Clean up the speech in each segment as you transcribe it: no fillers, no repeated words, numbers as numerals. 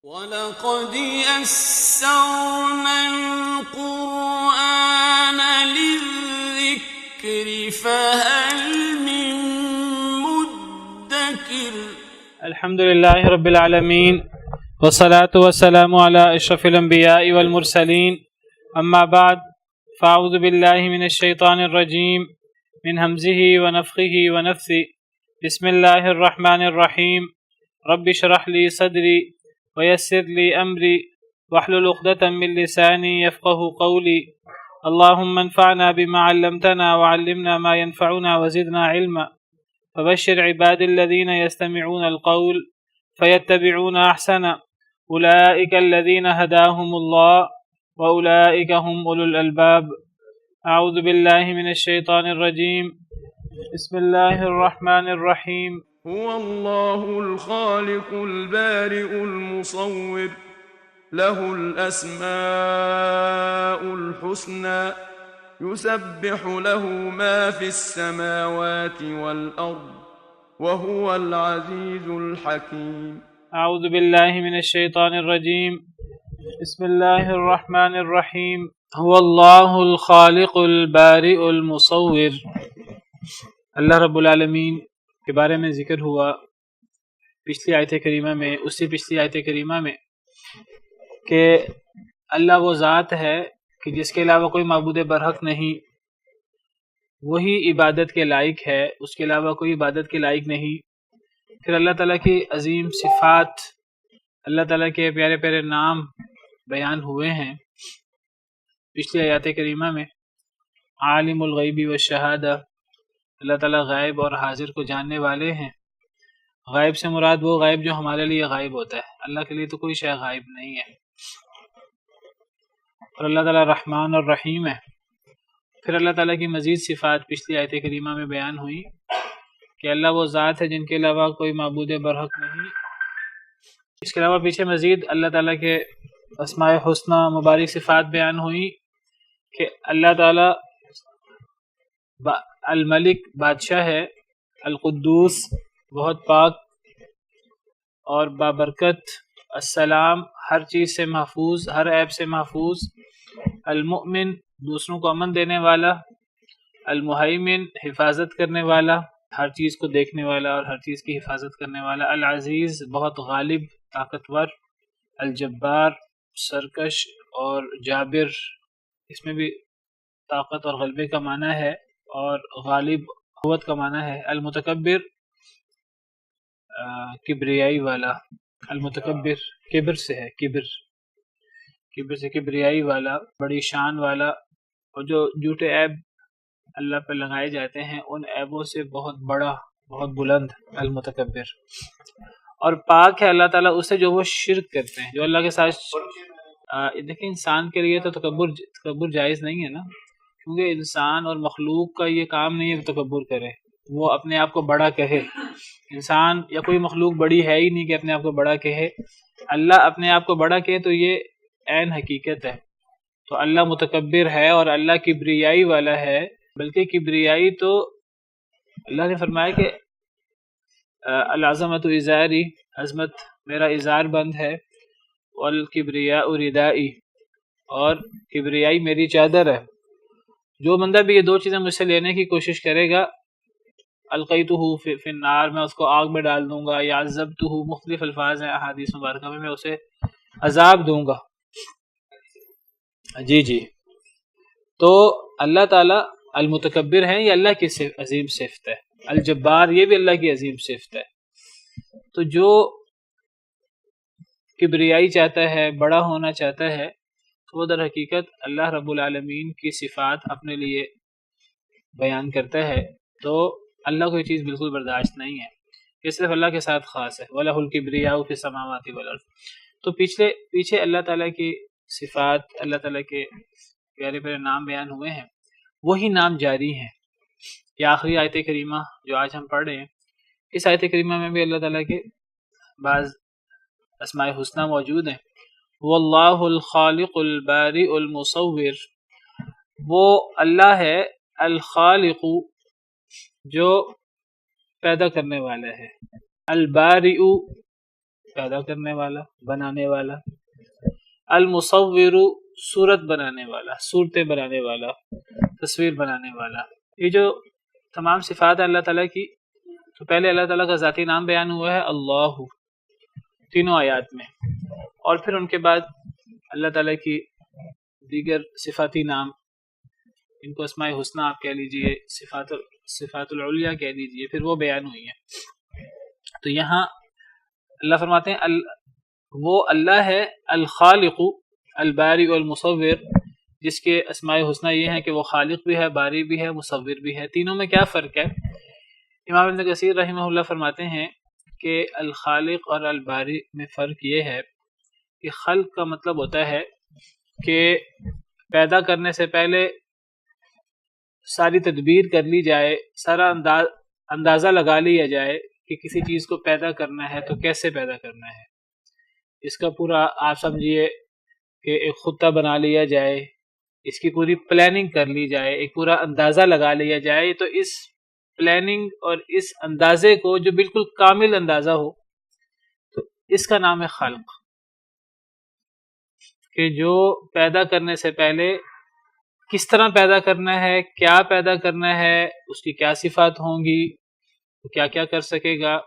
وَلَقَدْ يَسَّرْنَا الْقُرْآنَ لِلذِّكْرِ فَهَلْ مِن مُّدَّكِرٍ۔ الحمد لله رب العالمين والصلاة والسلام على أشرف الأنبياء والمرسلين، أما بعد فأعوذ بالله من الشيطان الرجيم من همزه ونفخه ونفثه. بسم الله الرحمن الرحيم. رب اشرح لي صدري ويسر لي أمري واحلل عقدة من لساني يفقه قولي. اللهم انفعنا بما علمتنا وعلمنا ما ينفعنا وزدنا علما. فبشر عباد الذين يستمعون القول فيتبعون أحسنه. أولئك الذين هداهم الله وأولئك هم أولو الألباب. أعوذ بالله من الشيطان الرجيم. بسم الله الرحمن الرحيم. هو الله الخالق البارئ المصور، له الأسماء الحسنى، يسبح له ما في السماوات والأرض، وهو العزيز الحكيم. أعوذ بالله من الشيطان الرجيم. بسم الله الرحمن الرحيم. هو الله الخالق البارئ المصور. اللہ رب العالمین کے بارے میں ذکر ہوا پچھلی آیت کریمہ میں، اسی پچھلی آیت کریمہ میں، کہ اللہ وہ ذات ہے کہ جس کے علاوہ کوئی معبود برحق نہیں، وہی عبادت کے لائق ہے، اس کے علاوہ کوئی عبادت کے لائق نہیں۔ پھر اللہ تعالیٰ کی عظیم صفات، اللہ تعالیٰ کے پیارے پیارے نام بیان ہوئے ہیں پچھلی آیات کریمہ میں۔ عالم الغیب والشہادہ، اللہ تعالیٰ غائب اور حاضر کو جاننے والے ہیں۔ غائب سے مراد وہ غائب جو ہمارے لیے غائب ہوتا ہے، اللہ کے لیے تو کوئی شے غائب نہیں ہے۔ اور اللہ تعالیٰ رحمان اور رحیم ہے۔ پھر اللہ تعالیٰ کی مزید صفات پچھلی آیت کریمہ میں بیان ہوئی کہ اللہ وہ ذات ہے جن کے علاوہ کوئی معبود برحق نہیں۔ اس کے علاوہ پیچھے مزید اللہ تعالیٰ کے اسماء حسنہ مبارک صفات بیان ہوئی کہ اللہ تعالیٰ الملک بادشاہ ہے، القدوس بہت پاک اور بابرکت، السلام ہر چیز سے محفوظ، ہر عیب سے محفوظ، المؤمن دوسروں کو امن دینے والا، المہیمن حفاظت کرنے والا، ہر چیز کو دیکھنے والا اور ہر چیز کی حفاظت کرنے والا، العزیز بہت غالب طاقتور، الجبار سرکش اور جابر، اس میں بھی طاقت اور غلبے کا معنی ہے اور غالب قوت کا معنی ہے، المتکبر کبریائی والا، المتکبر کبر سے ہے، کبر سے کبریائی والا، بڑی شان والا، اور جو جھوٹے عیب اللہ پر لگائے جاتے ہیں ان عیبوں سے بہت بڑا، بہت بلند، المتکبر۔ اور پاک ہے اللہ تعالیٰ اس سے جو وہ شرک کرتے ہیں، جو اللہ کے ساتھ دیکھیں انسان کے لیے تو تکبر جائز نہیں ہے نا، کیونکہ انسان اور مخلوق کا یہ کام نہیں ہے کہ تکبر کرے، وہ اپنے آپ کو بڑا کہے۔ انسان یا کوئی مخلوق بڑی ہے ہی نہیں کہ اپنے آپ کو بڑا کہے۔ اللہ اپنے آپ کو بڑا کہے تو یہ عین حقیقت ہے۔ تو اللہ متکبر ہے اور اللہ کبریائی والا ہے، بلکہ کبریائی تو اللہ نے فرمایا کہ العظمت ازاری، عظمت میرا ازار بند ہے، والکبریاء ردائی، اور کبریائی میری چادر ہے۔ جو بندہ بھی یہ دو چیزیں مجھ سے لینے کی کوشش کرے گا، القیتہ فی النار، میں اس کو آگ میں ڈال دوں گا، یا عذبتہ، مختلف الفاظ ہیں احادیث مبارکہ میں اسے عذاب دوں گا۔ جی تو اللہ تعالیٰ المتکبر ہیں، یہ اللہ کی عظیم صفت ہے۔ الجبار، یہ بھی اللہ کی عظیم صفت ہے۔ تو جو کبریائی چاہتا ہے، بڑا ہونا چاہتا ہے، تو وہ در حقیقت اللہ رب العالمین کی صفات اپنے لیے بیان کرتا ہے، تو اللہ کو یہ چیز بالکل برداشت نہیں ہے، یہ صرف اللہ کے ساتھ خاص ہے۔ وَلَهُ الْكِبْرِيَاءُ فِي السَّمَاوَاتِ وَالْأَرْضِ۔ تو پیچھے اللہ تعالیٰ کی صفات، اللہ تعالیٰ کے پیارے پیارے نام بیان ہوئے ہیں، وہی نام جاری ہیں۔ یہ آخری آیت کریمہ جو آج ہم پڑھ رہے ہیں، اس آیت کریمہ میں بھی اللہ تعالیٰ کے بعض اسماء حسنہ موجود ہیں۔ واللہ الخالق البارئ المصور، وہ اللہ ہے الخالق جو پیدا کرنے والا ہے، البارئ پیدا کرنے والا، بنانے والا، المصور صورت بنانے والا، صورتیں بنانے والا، تصویر بنانے والا۔ یہ جو تمام صفات ہیں اللہ تعالیٰ کی، تو پہلے اللہ تعالیٰ کا ذاتی نام بیان ہوا ہے اللہ تینوں آیات میں، اور پھر ان کے بعد اللہ تعالیٰ کی دیگر صفاتی نام، ان کو اسماء حسنہ آپ کہہ لیجئے، صفات العلیاء کہہ لیجئے، پھر وہ بیان ہوئی ہیں۔ تو یہاں اللہ فرماتے ہیں وہ اللہ ہے الخالق الباری المصور، جس کے اسماء حسنہ یہ ہیں کہ وہ خالق بھی ہے، باری بھی ہے، مصور بھی ہے۔ تینوں میں کیا فرق ہے؟ امام ابن کثیر رحمہ اللہ فرماتے ہیں کہ الخالق اور الباری میں فرق یہ ہے کہ خلق کا مطلب ہوتا ہے کہ پیدا کرنے سے پہلے ساری تدبیر کر لی جائے، سارا اندازہ لگا لیا جائے کہ کسی چیز کو پیدا کرنا ہے تو کیسے پیدا کرنا ہے، اس کا پورا آپ سمجھیے کہ ایک خطہ بنا لیا جائے، اس کی پوری پلاننگ کر لی جائے، ایک پورا اندازہ لگا لیا جائے۔ تو اس پلاننگ اور اس اندازے کو جو بالکل کامل اندازہ ہو، تو اس کا نام ہے خلق، کہ جو پیدا کرنے سے پہلے کس طرح پیدا کرنا ہے، کیا پیدا کرنا ہے، اس کی کیا صفات ہوں گی، کیا کیا کر سکے گا،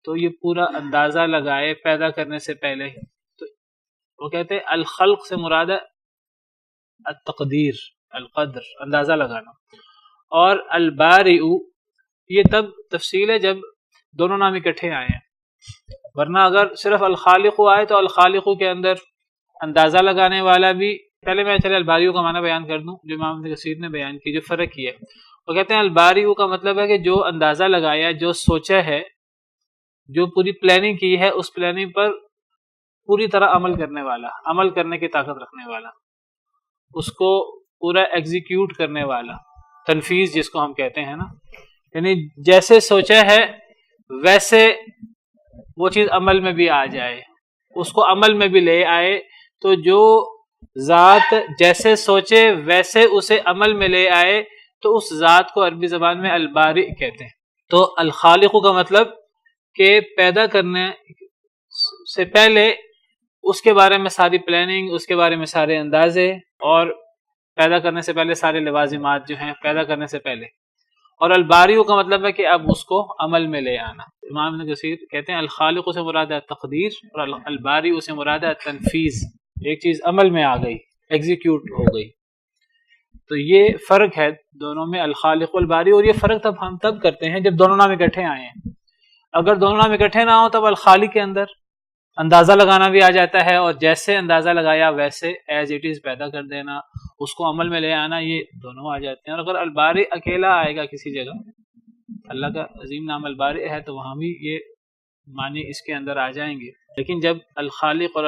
تو یہ پورا اندازہ لگائے پیدا کرنے سے پہلے۔ تو وہ کہتے ہیں الخلق سے مراد ہے التقدیر، القدر، اندازہ لگانا۔ اور البارئ یہ تب تفصیل ہے جب دونوں نام اکٹھے آئے ہیں، ورنہ اگر صرف الخالق آئے تو الخالق کے اندر اندازہ لگانے والا بھی، پہلے میں چلے الباری کا معنی بیان کر دوں جو امام ابن کثیر نے بیان کی، جو فرق کیا ہے۔ وہ کہتے ہیں الباری کا مطلب ہے کہ جو اندازہ لگایا، جو سوچا ہے، جو پوری پلاننگ کی ہے، اس پلاننگ پر پوری طرح عمل کرنے والا، عمل کرنے کی طاقت رکھنے والا، اس کو پورا ایگزیکیوٹ کرنے والا، تنفیذ جس کو ہم کہتے ہیں نا، یعنی جیسے سوچا ہے ویسے وہ چیز عمل میں بھی آ جائے، اس کو عمل میں بھی لے آئے۔ تو جو ذات جیسے سوچے ویسے اسے عمل میں لے آئے تو اس ذات کو عربی زبان میں البارئ کہتے ہیں۔ تو الخالق کا مطلب کہ پیدا کرنے سے پہلے اس کے بارے میں ساری پلاننگ، اس کے بارے میں سارے اندازے، اور پیدا کرنے سے پہلے سارے لوازمات جو ہیں پیدا کرنے سے پہلے۔ اور الباری کا مطلب ہے کہ اب اس کو عمل میں لے آنا۔ امام ابن کثیر کہتے ہیں الخالق سے مراد ہے تقدیر، اور الباری سے مراد ہے تنفیذ، ایک چیز عمل میں آ گئی، ایگزیکیوٹ ہو گئی۔ تو یہ فرق ہے دونوں میں، الخالق والباری۔ اور یہ فرق ہم تب کرتے ہیں جب دونوں نام اکٹھے آئے ہیں۔ اگر دونوں نام اکٹھے نہ ہوں تب الخالق کے اندر اندازہ لگانا بھی آ جاتا ہے، اور جیسے اندازہ لگایا ویسے ایز اٹ از پیدا کر دینا، اس کو عمل میں لے آنا، یہ دونوں آ جاتے ہیں۔ اور اگر الباری اکیلا آئے گا کسی جگہ، اللہ کا عظیم نام الباری ہے، تو وہاں بھی یہ معنی اس کے اندر آ جائیں گے۔ لیکن جب الخالق اور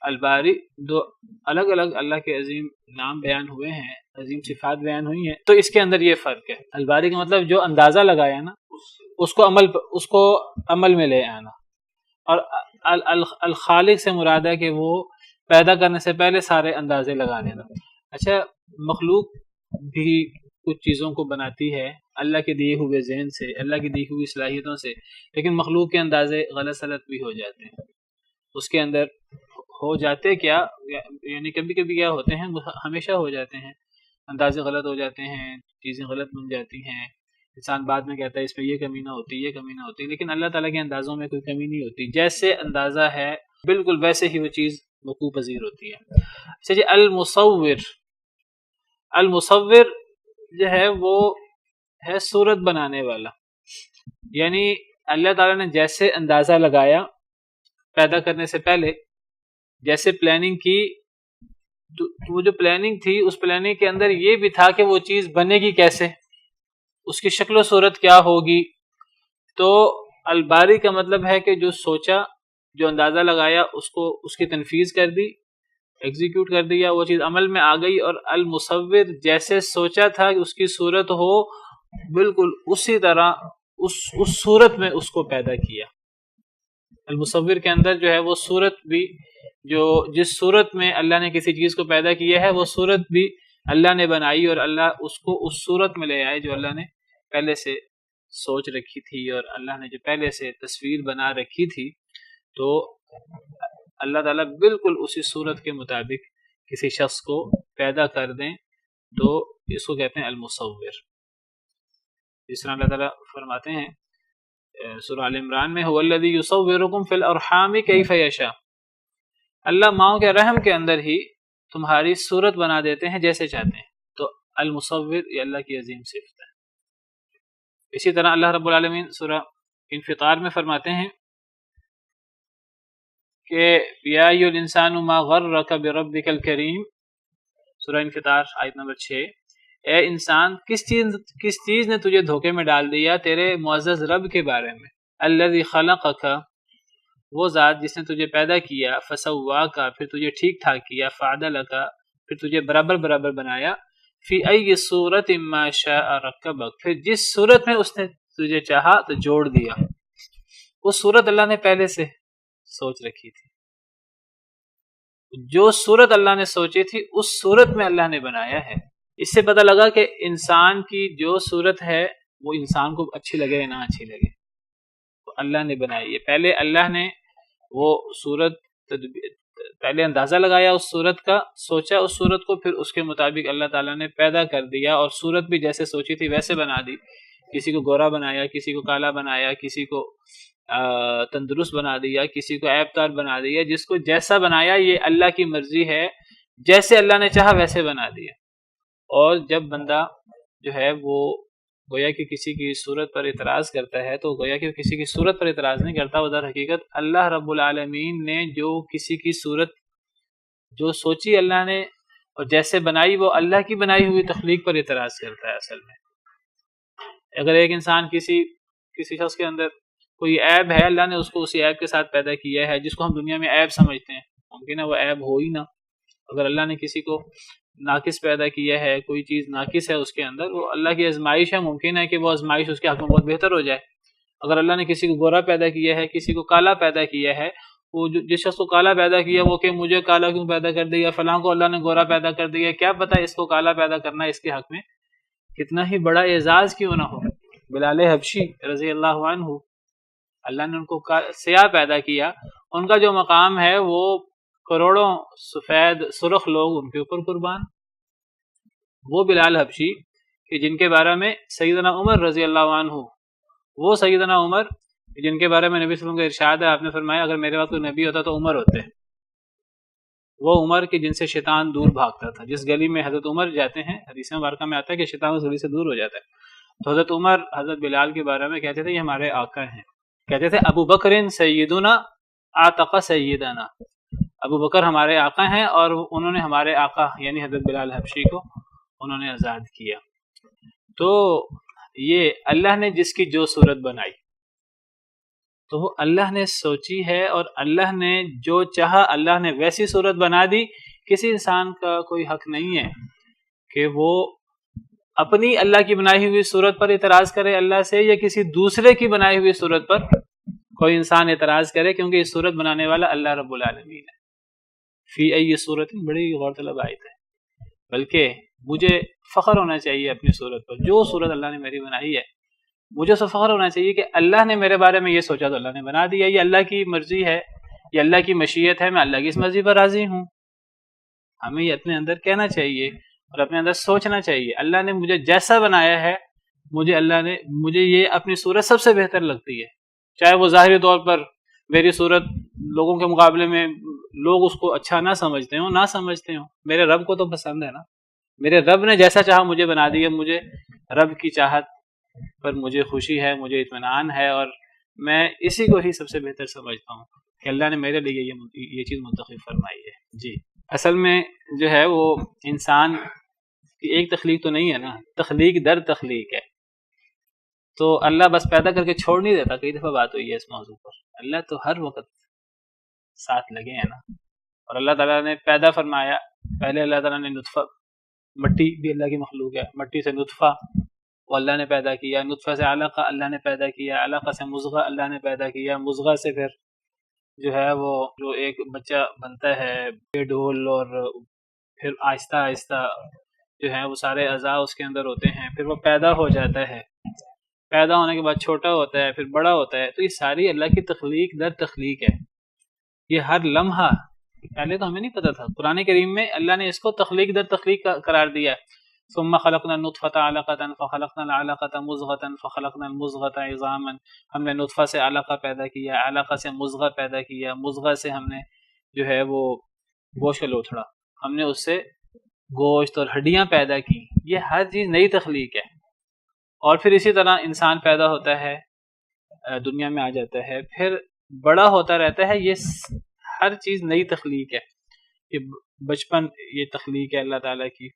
الباری دو الگ الگ اللہ کے عظیم نام بیان ہوئے ہیں، عظیم صفات بیان ہوئی ہیں، تو اس کے اندر یہ فرق ہے۔ الباری کا مطلب جو اندازہ لگایا نا، اس کو عمل میں لے آنا، اور الخالق سے مراد ہے کہ وہ پیدا کرنے سے پہلے سارے اندازے لگا دینا۔ اچھا، مخلوق بھی کچھ چیزوں کو بناتی ہے اللہ کے دیے ہوئے ذہن سے، اللہ کی دی ہوئی صلاحیتوں سے، لیکن مخلوق کے اندازے غلط سلط بھی ہو جاتے ہیں۔ اس کے اندر ہو جاتے کیا، یعنی کبھی کبھی کیا ہوتے ہیں، ہمیشہ ہو جاتے ہیں، اندازے غلط ہو جاتے ہیں، چیزیں غلط بن جاتی ہیں۔ انسان بعد میں کہتا ہے اس پہ یہ کمی نہ ہوتی، یہ کمی نہ ہوتی، لیکن اللہ تعالیٰ کے اندازوں میں کوئی کمی نہیں ہوتی، جیسے اندازہ ہے بالکل ویسے ہی وہ چیز وقوع پذیر ہوتی ہے۔ اچھا جی، المصور جو ہے وہ ہے صورت بنانے والا، یعنی اللہ تعالیٰ نے جیسے اندازہ لگایا پیدا کرنے سے پہلے، جیسے پلاننگ کی، وہ جو پلاننگ تھی اس پلاننگ کے اندر یہ بھی تھا کہ وہ چیز بنے گی کیسے، اس کی شکل و صورت کیا ہوگی۔ تو الباری کا مطلب ہے کہ جو سوچا، جو اندازہ لگایا، اس کی تنفیذ کر دی، ایگزیکیوٹ کر دیا، وہ چیز عمل میں آ گئی۔ اور المصور جیسے سوچا تھا کہ اس کی صورت ہو، بالکل اسی طرح اس صورت میں اس کو پیدا کیا۔ المصور کے اندر جو ہے وہ صورت بھی، جو جس صورت میں اللہ نے کسی چیز کو پیدا کیا ہے، وہ صورت بھی اللہ نے بنائی، اور اللہ اس کو اس صورت میں لے آئے جو اللہ نے پہلے سے سوچ رکھی تھی، اور اللہ نے جو پہلے سے تصویر بنا رکھی تھی۔ تو اللہ تعالیٰ بالکل اسی صورت کے مطابق کسی شخص کو پیدا کر دیں تو اس کو کہتے ہیں المصور. جس طرح اللہ تعالیٰ فرماتے ہیں سورہ آل عمران میں هو الذی یصورکم فی الارحام کیف یشاء، اللہ ماؤں کے رحم کے اندر ہی تمہاری صورت بنا دیتے ہیں جیسے چاہتے ہیں. تو المصور یہ اللہ کی عظیم صفت ہے. اسی طرح اللہ رب العالمین سورہ انفطار میں فرماتے ہیں کہ یا ایھا الانسان ما غرک بربک الکریم، سورہ انفطار آیت نمبر 6، اے انسان کس چیز نے تجھے دھوکے میں ڈال دیا تیرے معزز رب کے بارے میں. الذی خلقک، وہ ذات جس نے تجھے پیدا کیا، فسواک، پھر تجھے ٹھیک ٹھاک کیا، فعدلک، پھر تجھے برابر برابر بنایا، فی ای صورت ما شاء رکبک، پھر جس صورت میں اس نے تجھے چاہا تو جوڑ دیا. اس صورت اللہ نے پہلے سے سوچ رکھی تھی، جو صورت اللہ نے سوچی تھی اس صورت میں اللہ نے بنایا ہے. اس سے پتہ لگا کہ انسان کی جو صورت ہے وہ انسان کو اچھی لگے یا نہ اچھی لگے، تو اللہ نے بنائی ہے. پہلے اللہ نے وہ صورت پہلے اندازہ لگایا اس صورت کا، سوچا اس صورت کو، پھر اس کے مطابق اللہ تعالیٰ نے پیدا کر دیا، اور صورت بھی جیسے سوچی تھی ویسے بنا دی. کسی کو گورا بنایا، کسی کو کالا بنایا، کسی کو تندرست بنا دیا، کسی کو عیب دار بنا دیا. جس کو جیسا بنایا یہ اللہ کی مرضی ہے، جیسے اللہ نے چاہا ویسے بنا دیا. اور جب بندہ جو ہے وہ گویا کہ کسی کی صورت پر اعتراض کرتا ہے تو گویا کہ کسی کی صورت پر اعتراض نہیں کرتا، وہ در حقیقت اللہ رب العالمین نے جو کسی کی صورت جو سوچی اللہ نے اور جیسے بنائی وہ اللہ کی بنائی ہوئی تخلیق پر اعتراض کرتا ہے. اصل میں اگر ایک انسان کسی شخص کے اندر کوئی عیب ہے، اللہ نے اس کو اسی عیب کے ساتھ پیدا کیا ہے، جس کو ہم دنیا میں عیب سمجھتے ہیں، ممکن ہے وہ عیب ہو ہی نہ. اگر اللہ نے کسی کو ناقص پیدا کیا ہے، کوئی چیز ناقص ہے اس کے اندر، وہ اللہ کی آزمائش ہے، ممکن ہے کہ وہ آزمائش اس کے حق میں بہت بہتر ہو جائے. اگر اللہ نے کسی کو گورا پیدا کیا ہے، کسی کو کالا پیدا کیا ہے، وہ جس شخص کو کالا پیدا کیا وہ کہ مجھے کالا کیوں پیدا کر دیا، فلاں کو اللہ نے گورا پیدا کر دیا، کیا پتہ اس کو کالا پیدا کرنا اس کے حق میں کتنا ہی بڑا اعزاز کیوں نہ ہو. بلال حبشی رضی اللہ عنہ، اللہ نے ان کو سیاہ پیدا کیا، ان کا جو مقام ہے وہ کروڑوں سفید سرخ لوگ ان کے اوپر قربان. وہ بلال حبشی کہ جن کے بارے میں سیدنا عمر رضی اللہ عنہ، وہ سیدنا عمر جن کے بارے میں نبی صلی اللہ علیہ وسلم کا ارشاد ہے، آپ نے فرمایا اگر میرے پاس کوئی نبی ہوتا تو عمر ہوتے. وہ عمر کے جن سے شیطان دور بھاگتا تھا. جس گلی میں حضرت عمر جاتے ہیں، حدیث مبارکہ میں آتا ہے کہ شیطان اس گلی سے دور ہو جاتا ہے. تو حضرت عمر حضرت بلال کے بارے میں کہتے تھے یہ ہمارے آقا ہیں. کہتے تھے ابو بکر سیدنا اعتق سیدنا، ابو بکر ہمارے آقا ہیں اور انہوں نے ہمارے آقا یعنی حضرت بلال حبشی کو انہوں نے آزاد کیا. تو یہ اللہ نے جس کی جو صورت بنائی تو وہ اللہ نے سوچی ہے، اور اللہ نے جو چاہا اللہ نے ویسی صورت بنا دی. کسی انسان کا کوئی حق نہیں ہے کہ وہ اپنی اللہ کی بنائی ہوئی صورت پر اعتراض کرے اللہ سے، یا کسی دوسرے کی بنائی ہوئی صورت پر کوئی انسان اعتراض کرے، کیونکہ اس صورت بنانے والا اللہ رب العالمین ہے. فی ای صورت بڑی غور طلب آیت ہے، بلکہ مجھے فخر ہونا چاہیے اپنی صورت پر. جو صورت اللہ نے میری بنائی ہے مجھے اس فخر ہونا چاہیے کہ اللہ نے میرے بارے میں یہ سوچا تو اللہ نے بنا دیا. یہ اللہ کی مرضی ہے، یہ اللہ کی مشیت ہے، میں اللہ کی اس مرضی پر راضی ہوں. ہمیں یہ اپنے اندر کہنا چاہیے اور اپنے اندر سوچنا چاہیے اللہ نے مجھے جیسا بنایا ہے، مجھے یہ اپنی صورت سب سے بہتر لگتی ہے. چاہے وہ ظاہری طور پر میری صورت لوگوں کے مقابلے میں لوگ اس کو اچھا نہ سمجھتے ہوں، میرے رب کو تو پسند ہے نا. میرے رب نے جیسا چاہا مجھے بنا دیا. مجھے رب کی چاہت پر مجھے خوشی ہے، مجھے اطمینان ہے، اور میں اسی کو ہی سب سے بہتر سمجھتا ہوں کہ اللہ نے میرے لیے یہ چیز منتخب فرمائی ہے. جی اصل میں جو ہے وہ انسان کی ایک تخلیق تو نہیں ہے نا، تخلیق در تخلیق ہے. تو اللہ بس پیدا کر کے چھوڑ نہیں دیتا. کئی دفعہ بات ہوئی ہے اس موضوع پر، اللہ تو ہر وقت ساتھ لگے ہیں نا. اور اللہ تعالیٰ نے پیدا فرمایا، پہلے اللہ تعالیٰ نے نطفہ، مٹی بھی اللہ کی مخلوق ہے، مٹی سے نطفہ وہ اللہ نے پیدا کیا، نطفہ سے علقہ اللہ نے پیدا کیا، علقہ سے مضغہ اللہ نے پیدا کیا، مضغہ سے پھر جو ہے وہ جو ایک بچہ بنتا ہے بے ڈول، اور پھر آہستہ آہستہ جو ہے وہ سارے اعضاء اس کے اندر ہوتے ہیں، پھر وہ پیدا ہو جاتا ہے، پیدا ہونے کے بعد چھوٹا ہوتا ہے، پھر بڑا ہوتا ہے. تو یہ ساری اللہ کی تخلیق در تخلیق ہے. یہ ہر لمحہ، پہلے تو ہمیں نہیں پتا تھا، قرآن کریم میں اللہ نے اس کو تخلیق در تخلیق قرار دیا ہے۔ ثم خلقنا النطفة علقة فخلقنا العلقة مضغة فخلقنا المضغة عظاما، ہم نے نطفہ سے علقہ پیدا کیا، علقہ سے مضغہ پیدا کیا، مضغہ سے ہم نے جو ہے وہ گوشت کا لوتھڑا، ہم نے اس سے گوشت اور ہڈیاں پیدا کی۔ یہ ہر چیز نئی تخلیق ہے۔ اور پھر اسی طرح انسان پیدا ہوتا ہے، دنیا میں آ جاتا ہے، پھر بڑا ہوتا رہتا ہے، یہ ہر چیز نئی تخلیق ہے۔ یہ بچپن یہ تخلیق ہے اللہ تعالیٰ کی،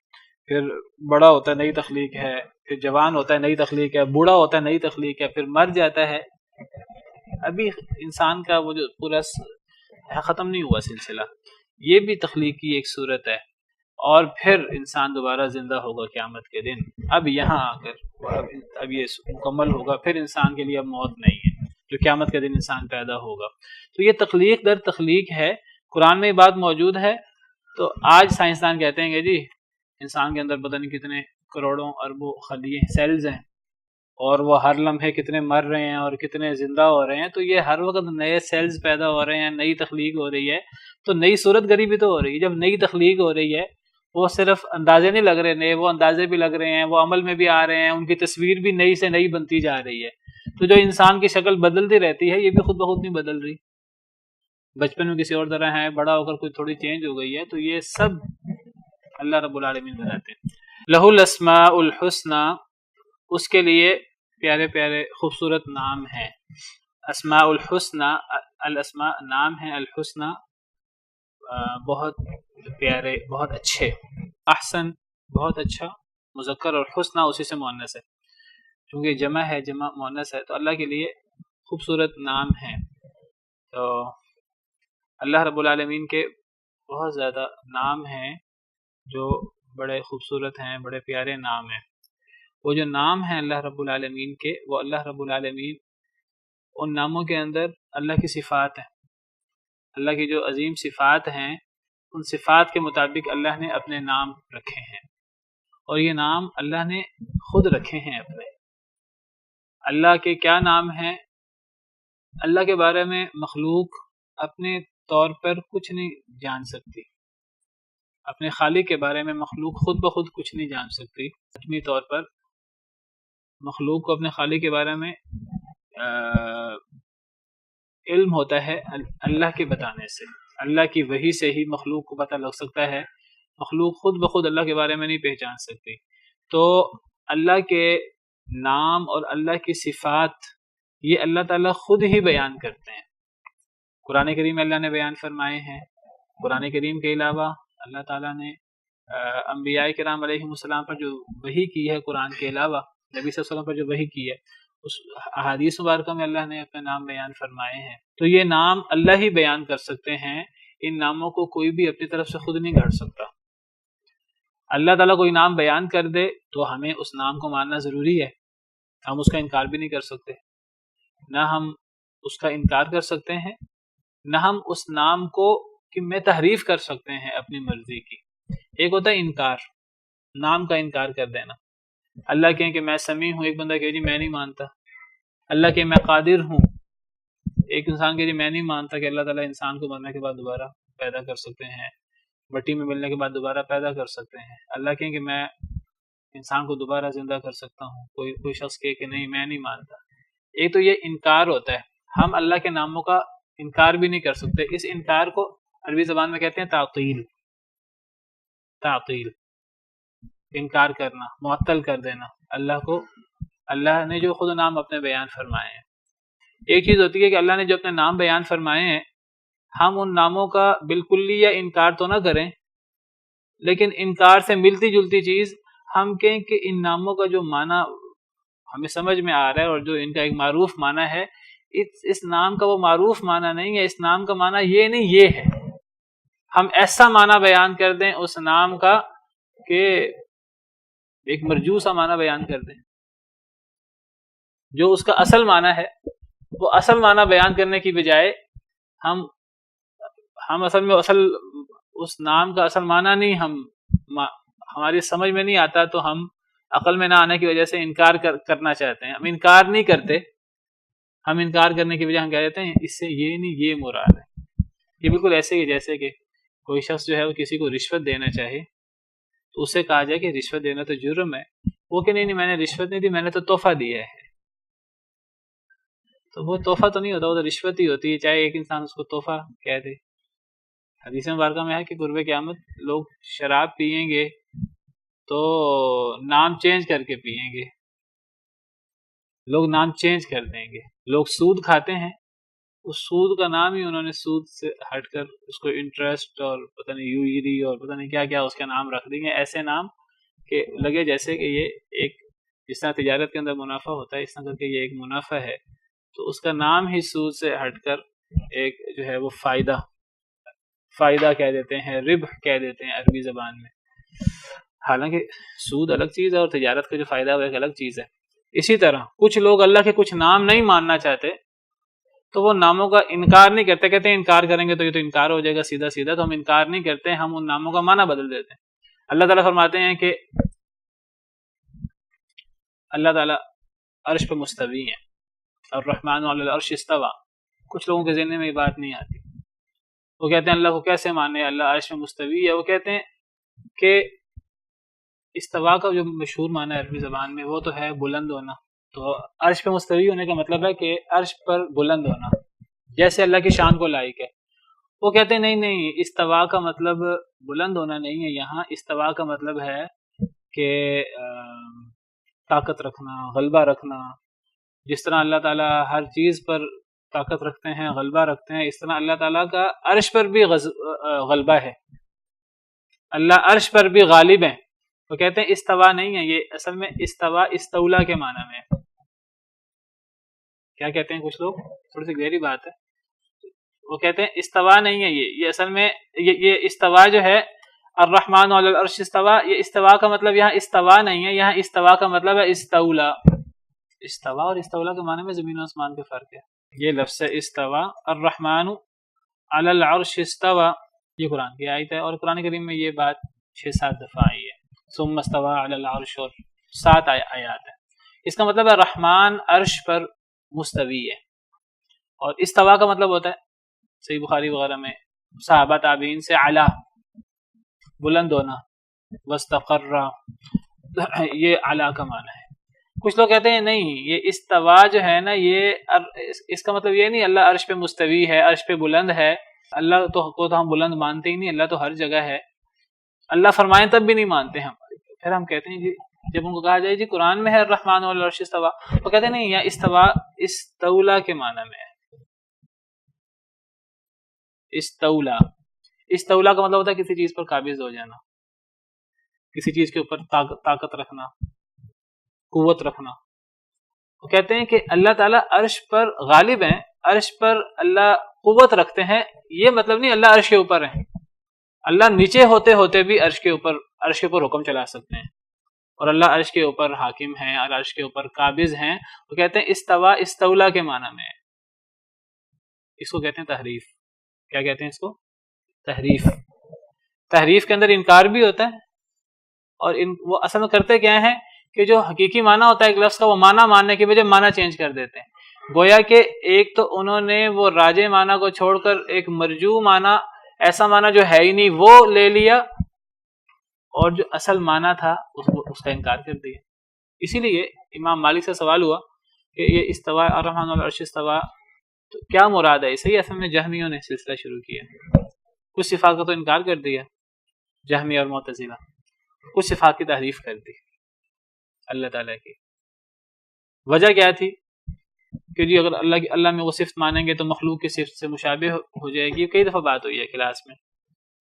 پھر بڑا ہوتا ہے نئی تخلیق ہے، پھر جوان ہوتا ہے نئی تخلیق ہے، بوڑھا ہوتا ہے نئی تخلیق ہے، پھر مر جاتا ہے۔ ابھی انسان کا وہ جو پورا ختم نہیں ہوا سلسلہ، یہ بھی تخلیق کی ایک صورت ہے۔ اور پھر انسان دوبارہ زندہ ہوگا قیامت کے دن۔ اب یہاں آ کر اب یہ مکمل ہوگا، پھر انسان کے لیے اب موت نہیں ہے، جو قیامت کے دن انسان پیدا ہوگا۔ تو یہ تخلیق در تخلیق ہے، قرآن میں یہ بات موجود ہے۔ تو آج سائنسدان کہتے ہیں کہ جی انسان کے اندر پتہ نہیں کتنے کروڑوں اربوں خلیے سیلز ہیں، اور وہ ہر لمحے کتنے مر رہے ہیں اور کتنے زندہ ہو رہے ہیں۔ تو یہ ہر وقت نئے سیلز پیدا ہو رہے ہیں، نئی تخلیق ہو رہی ہے، تو نئی صورت گری بھی تو ہو رہی ہے۔ جب نئی تخلیق ہو رہی ہے، وہ صرف اندازے نہیں لگ رہے نئے، وہ اندازے بھی لگ رہے ہیں، وہ عمل میں بھی آ رہے ہیں، ان کی تصویر بھی نئی سے نئی بنتی جا رہی ہے۔ تو جو انسان کی شکل بدلتی رہتی ہے، یہ بھی خود بخود نہیں بدل رہی۔ بچپن میں کسی اور طرح ہے، بڑا ہو کر کوئی تھوڑی چینج ہو گئی ہے، تو یہ سب اللہ رب العالمین بناتے ہیں۔ لہ الاسماء الحسنی، اس کے لیے پیارے پیارے خوبصورت نام ہیں۔ اسماء الحسنی، الاسماء نام ہیں، الحسنی بہت پیارے، بہت اچھے۔ احسن بہت اچھا مذکر، اور حسنی اسی سے مؤنث ہے، چونکہ جمع ہے، جمع مؤنث ہے، تو اللہ کے لیے خوبصورت نام ہیں۔ تو اللہ رب العالمین کے بہت زیادہ نام ہیں جو بڑے خوبصورت ہیں، بڑے پیارے نام ہیں۔ وہ جو نام ہیں اللہ رب العالمین کے، وہ اللہ رب العالمین ان ناموں کے اندر اللہ کی صفات ہیں، اللہ کی جو عظیم صفات ہیں، ان صفات کے مطابق اللہ نے اپنے نام رکھے ہیں، اور یہ نام اللہ نے خود رکھے ہیں اپنے۔ اللہ کے کیا نام ہیں؟ اللہ کے بارے میں مخلوق اپنے طور پر کچھ نہیں جان سکتی، اپنے خالق کے بارے میں مخلوق خود بخود کچھ نہیں جان سکتی۔ حتمی طور پر مخلوق کو اپنے خالق کے بارے میں علم ہوتا ہے اللہ کے بتانے سے، اللہ کی وحی سے ہی مخلوق کو پتہ لگ سکتا ہے، مخلوق خود بخود اللہ کے بارے میں نہیں پہچان سکتی۔ تو اللہ کے نام اور اللہ کی صفات یہ اللہ تعالیٰ خود ہی بیان کرتے ہیں۔ قرآن کریم میں اللہ نے بیان فرمائے ہیں، قرآن کریم کے علاوہ اللہ تعالیٰ نے انبیاء کرام علیہ السلام پر جو وحی کی ہے، قرآن کے علاوہ نبی صلی اللہ علیہ وسلم پر جو وحی کی ہے، اس احادیث مبارکہ میں اللہ نے اپنے نام بیان فرمائے ہیں۔ تو یہ نام اللہ ہی بیان کر سکتے ہیں، ان ناموں کو کوئی بھی اپنی طرف سے خود نہیں گھڑ سکتا۔ اللہ تعالیٰ کوئی نام بیان کر دے تو ہمیں اس نام کو ماننا ضروری ہے، ہم اس کا انکار بھی نہیں کر سکتے، نہ ہم اس کا انکار کر سکتے ہیں، نہ ہم اس نام کو کہ میں تحریف کر سکتے ہیں اپنی مرضی کی۔ ایک ہوتا ہے انکار، نام کا انکار کر دینا۔ اللہ کہیں کہ میں سمیع ہوں، ایک بندہ کہے جی میں نہیں مانتا۔ اللہ کہ میں قادر ہوں، ایک انسان کہے جی میں نہیں مانتا کہ اللہ تعالیٰ انسان کو مرنے کے بعد دوبارہ پیدا کر سکتے ہیں، مٹی میں ملنے کے بعد دوبارہ پیدا کر سکتے ہیں۔ اللہ کہیں کہ میں انسان کو دوبارہ زندہ کر سکتا ہوں، کوئی شخص کہے کہ نہیں میں نہیں مانتا۔ ایک تو یہ انکار ہوتا ہے، ہم اللہ کے ناموں کا انکار بھی نہیں کر سکتے۔ اس انکار کو عربی زبان میں کہتے ہیں تعطیل، تعطیل انکار کرنا، معطل کر دینا اللہ کو، اللہ نے جو خود نام اپنے بیان فرمائے ہیں۔ ایک چیز ہوتی ہے کہ اللہ نے جو اپنے نام بیان فرمائے ہیں، ہم ان ناموں کا بالکلیہ انکار تو نہ کریں، لیکن انکار سے ملتی جلتی چیز ہم کہیں کہ ان ناموں کا جو معنی ہمیں سمجھ میں آ رہا ہے اور جو ان کا ایک معروف معنی ہے، اس نام کا وہ معروف معنی نہیں ہے، اس نام کا معنی یہ نہیں یہ ہے۔ ہم ایسا معنی بیان کر دیں اس نام کا کہ ایک مرجو سا معنی بیان کر دیں، جو اس کا اصل معنی ہے وہ اصل معنی بیان کرنے کی بجائے ہم اصل میں اس نام کا اصل معنی نہیں ہماری سمجھ میں نہیں آتا، تو ہم عقل میں نہ آنے کی وجہ سے انکار کرنا چاہتے ہیں۔ ہم انکار نہیں کرتے، ہم انکار کرنے کی وجہ ہم کہہ دیتے ہیں اس سے یہ نہیں یہ مراد ہے۔ یہ بالکل ایسے ہی جیسے کہ کوئی شخص جو ہے وہ کسی کو رشوت دینا چاہے تو اسے کہا جائے کہ رشوت دینا تو جرم ہے، وہ کہ نہیں میں نے رشوت نہیں دی، میں نے تو تحفہ دیا ہے، تو وہ تحفہ تو نہیں ہوتا، وہ تو رشوت ہی ہوتی ہے، چاہے ایک انسان اس کو تحفہ کہہ دے۔ حدیث مبارکہ میں ہے کہ قرب قیامت لوگ شراب پئیں گے تو نام چینج کر کے پئیں گے، لوگ نام چینج کر دیں گے۔ لوگ سود کھاتے ہیں، اس سود کا نام ہی انہوں نے سود سے ہٹ کر اس کو انٹرسٹ اور پتہ نہیں یوئری اور پتہ نہیں کیا کیا اس کا نام رکھ دیں گے، ایسے نام کہ لگے جیسے کہ یہ ایک جس طرح تجارت کے اندر منافع ہوتا ہے اس طرح کہ یہ ایک منافع ہے، تو اس کا نام ہی سود سے ہٹ کر ایک جو ہے وہ فائدہ کہہ دیتے ہیں، ربح کہہ دیتے ہیں عربی زبان میں، حالانکہ سود الگ چیز ہے اور تجارت کا جو فائدہ وہ ایک الگ چیز ہے۔ اسی طرح کچھ لوگ اللہ کے کچھ نام نہیں ماننا چاہتے تو وہ ناموں کا انکار نہیں کرتے، کہتے ہیں انکار کریں گے تو یہ تو انکار ہو جائے گا سیدھا سیدھا، تو ہم انکار نہیں کرتے، ہم ان ناموں کا معنی بدل دیتے ہیں۔ اللہ تعالیٰ فرماتے ہیں کہ اللہ تعالیٰ عرش پہ مستوی ہیں، الرحمن علی العرش استوى، کچھ لوگوں کے ذہن میں یہ بات نہیں آتی، وہ کہتے ہیں اللہ کو کیسے مانے، اللہ عرش پہ مستوی ہے، وہ کہتے ہیں کہ استوا کا جو مشہور معنی ہے عربی زبان میں وہ تو ہے بلند ہونا، تو عرش پہ مستوی ہونے کا مطلب ہے کہ عرش پر بلند ہونا، جیسے اللہ کی شان کو لائق ہے۔ وہ کہتے ہیں نہیں، استوا کا مطلب بلند ہونا نہیں ہے، یہاں استوا کا مطلب ہے کہ طاقت رکھنا، غلبہ رکھنا، جس طرح اللہ تعالیٰ ہر چیز پر طاقت رکھتے ہیں، غلبہ رکھتے ہیں، اس طرح اللہ تعالیٰ کا عرش پر بھی غلبہ ہے، اللہ عرش پر بھی غالب ہیں۔ وہ کہتے ہیں استوا نہیں ہے، یہ اصل میں استوا استولا کے معنی میں ہے۔ کیا کہتے ہیں کچھ لوگ، تھوڑی سی گہری بات ہے، وہ کہتے ہیں استوا نہیں ہے، یہ اصل میں یہ استوا جو ہے الرحمن علی العرش استوا، یہ استوا کا مطلب یہاں استوا نہیں ہے، یہاں استوا کا مطلب ہے استولا۔ استوا اور استولا کے معنی میں زمین و آسمان کے فرق ہے۔ یہ لفظ استوا، الرحمن علی العرش استوا، یہ قرآن کی آیت ہے، اور قرآن کریم میں یہ بات 6-7 دفعہ آئی ہے، ثم استوى علی العرش، اور 7 آیات ہیں۔ اس کا مطلب ہے رحمان عرش پر مستوی ہے، اور استوا کا مطلب ہوتا ہے صحیح بخاری وغیرہ میں صحابہ تابعین سے اعلیٰ، بلند ہونا، واستقر، یہ اعلیٰ کا معنی ہے۔ کچھ لوگ کہتے ہیں نہیں، یہ استوا جو ہے نا، یہ اس کا مطلب یہ نہیں اللہ عرش پہ مستوی ہے، عرش پہ بلند ہے، اللہ کو تو ہم بلند مانتے ہی نہیں، اللہ تو ہر جگہ ہے، اللہ فرمائیں تب بھی نہیں مانتے ہم۔ پھر ہم کہتے ہیں جی، جب ان کو کہا جائے جی قرآن میں ہے الرحمن علی العرش استوا، وہ کہتے ہیں نہیں، یہ استوا استولا کے معنی میں ہے۔ استولا کا مطلب ہوتا ہے کسی چیز پر قابض ہو جانا، کسی چیز کے اوپر طاقت رکھنا، قوت رکھنا۔ وہ کہتے ہیں کہ اللہ تعالیٰ عرش پر غالب ہیں، عرش پر اللہ قوت رکھتے ہیں، یہ مطلب نہیں اللہ عرش کے اوپر ہے، اللہ نیچے ہوتے ہوتے بھی عرش کے اوپر حکم چلا سکتے ہیں، اور اللہ عرش کے اوپر حاکم ہیں اور عرش کے اوپر قابض ہیں۔ وہ کہتے ہیں استوا استولا کے معنی میں ہے۔ اس کو کہتے ہیں تحریف۔ کیا کہتے ہیں اس کو؟ تحریف۔ تحریف کے اندر انکار بھی ہوتا ہے، اور وہ اصل میں کرتے کیا ہیں کہ جو حقیقی معنی ہوتا ہے ایک لفظ کا، وہ معنی ماننے کی بجائے معنی چینج کر دیتے ہیں، گویا کہ ایک تو انہوں نے وہ راجع معنی کو چھوڑ کر ایک مرجوع معنی، ایسا معنی جو ہے ہی نہیں وہ لے لیا، اور جو اصل معنی تھا اس کا انکار کر دیا۔ اسی لیے امام مالک سے سوال ہوا کہ یہ استوا الرحمن علی العرش استوا تو کیا مراد ہے؟ صحیح اصل میں جہمیوں نے سلسلہ شروع کیا، کچھ صفات کا تو انکار کر دیا جہمی اور معتزلہ، کچھ صفات کی تحریف کر دی اللہ تعالیٰ کی۔ وجہ کیا تھی کہ جی اگر اللہ میں وہ صفت مانیں گے تو مخلوق کی صفت سے مشابہ ہو جائے گی۔ کئی دفعہ بات ہوئی ہے کلاس میں،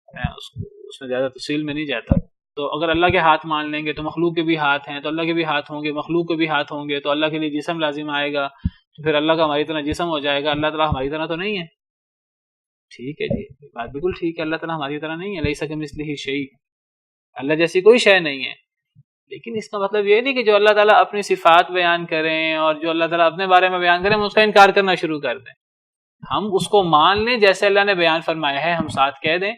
اس میں زیادہ تفصیل میں نہیں جاتا۔ تو اگر اللہ کے ہاتھ مان لیں گے تو مخلوق کے بھی ہاتھ ہیں، تو اللہ کے بھی ہاتھ ہوں گے، مخلوق کے بھی ہاتھ ہوں گے، تو اللہ کے لیے جسم لازم آئے گا، تو پھر اللہ کا ہماری طرح جسم ہو جائے گا، اللہ تعالیٰ ہماری طرح تو نہیں ہے۔ ٹھیک ہے جی، بات بالکل ٹھیک ہے، اللہ تعالیٰ ہماری طرح نہیں ہے، لیس کمثلہ شیء، اللہ جیسی کوئی شے نہیں ہے، لیکن اس کا مطلب یہ نہیں کہ جو اللہ تعالیٰ اپنی صفات بیان کریں اور جو اللہ تعالیٰ اپنے بارے میں بیان کریں ہم اس کا انکار کرنا شروع کر دیں۔ ہم اس کو مان لیں جیسے اللہ نے بیان فرمایا ہے، ہم ساتھ کہہ دیں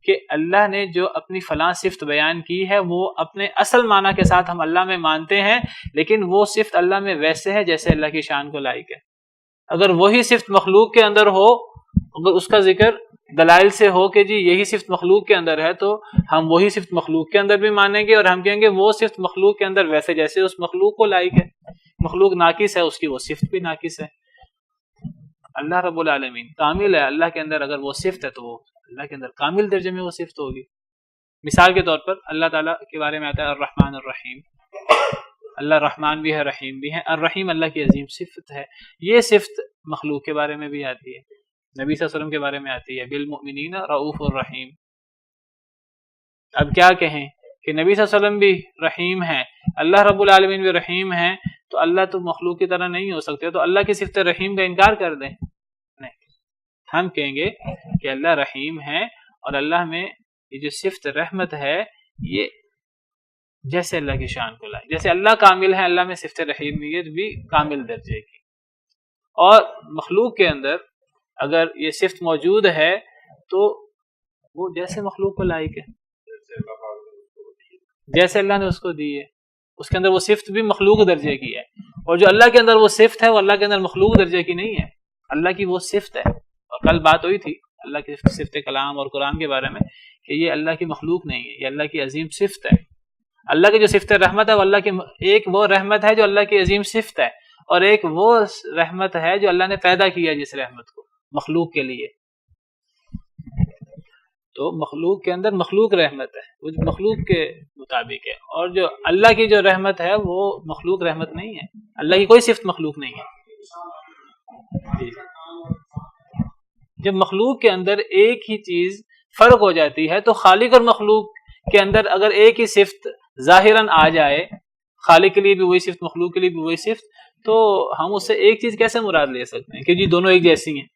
کہ اللہ نے جو اپنی فلاں صفت بیان کی ہے وہ اپنے اصل معنی کے ساتھ ہم اللہ میں مانتے ہیں، لیکن وہ صفت اللہ میں ویسے ہے جیسے اللہ کی شان کو لائق ہے۔ اگر وہی صفت مخلوق کے اندر ہو، اگر اس کا ذکر دلائل سے ہو کہ جی یہی صفت مخلوق کے اندر ہے، تو ہم وہی صفت مخلوق کے اندر بھی مانیں گے، اور ہم کہیں گے وہ صفت مخلوق کے اندر ویسے جیسے اس مخلوق کو لائق ہے، مخلوق ناقص ہے اس کی وہ صفت بھی ناقص ہے۔ اللہ رب العالمین کامل ہے، اللہ کے اندر اگر وہ صفت ہے تو وہ اللہ کے اندر کامل درجے میں وہ صفت ہوگی۔ مثال کے طور پر اللہ تعالیٰ کے بارے میں آتا ہے الرحمن الرحیم، اللہ رحمان بھی ہے رحیم بھی ہے، الرحیم اللہ کی عظیم صفت ہے۔ یہ صفت مخلوق کے بارے میں بھی آتی ہے، نبی صلی اللہ علیہ وسلم کے بارے میں آتی ہے، بالمؤمنین رؤوف الرحیم۔ اب کیا کہیں کہ نبی صلی اللہ علیہ وسلم بھی رحیم ہیں، اللہ رب العالمین بھی رحیم ہیں، تو اللہ تو مخلوق کی طرح نہیں ہو سکتے، تو اللہ کی صفت رحیم کا انکار کر دیں؟ نہیں، ہم کہیں گے کہ اللہ رحیم ہے، اور اللہ میں یہ جو صفت رحمت ہے یہ جیسے اللہ کی شان کو لائے، جیسے اللہ کامل ہے، اللہ میں صفت رحیمیت بھی کامل درجے کی، اور مخلوق کے اندر اگر یہ صفت موجود ہے تو وہ جیسے مخلوق کو لائق ہے، جیسے اللہ نے اس کو دی ہے، اس کے اندر وہ صفت بھی مخلوق درجے کی ہے، اور جو اللہ کے اندر وہ صفت ہے وہ اللہ کے اندر مخلوق درجے کی نہیں ہے، اللہ کی وہ صفت ہے۔ اور کل بات ہوئی تھی اللہ کی صفت کلام اور قرآن کے بارے میں کہ یہ اللہ کی مخلوق نہیں ہے، یہ اللہ کی عظیم صفت ہے۔ اللہ کی جو صفت رحمت ہے وہ اللہ کی ایک وہ رحمت ہے جو اللہ کی عظیم صفت ہے، اور ایک وہ رحمت ہے جو اللہ نے پیدا کیا جس رحمت کو مخلوق کے لیے۔ تو مخلوق کے اندر مخلوق رحمت ہے، وہ مخلوق کے مطابق ہے، اور جو اللہ کی جو رحمت ہے وہ مخلوق رحمت نہیں ہے، اللہ کی کوئی صفت مخلوق نہیں ہے۔ جب مخلوق کے اندر ایک ہی چیز فرق ہو جاتی ہے تو خالق اور مخلوق کے اندر اگر ایک ہی صفت ظاہراً آ جائے، خالق کے لیے بھی وہی صفت مخلوق کے لیے بھی وہی صفت، تو ہم اس سے ایک چیز کیسے مراد لے سکتے ہیں کہ جی دونوں ایک جیسی ہیں؟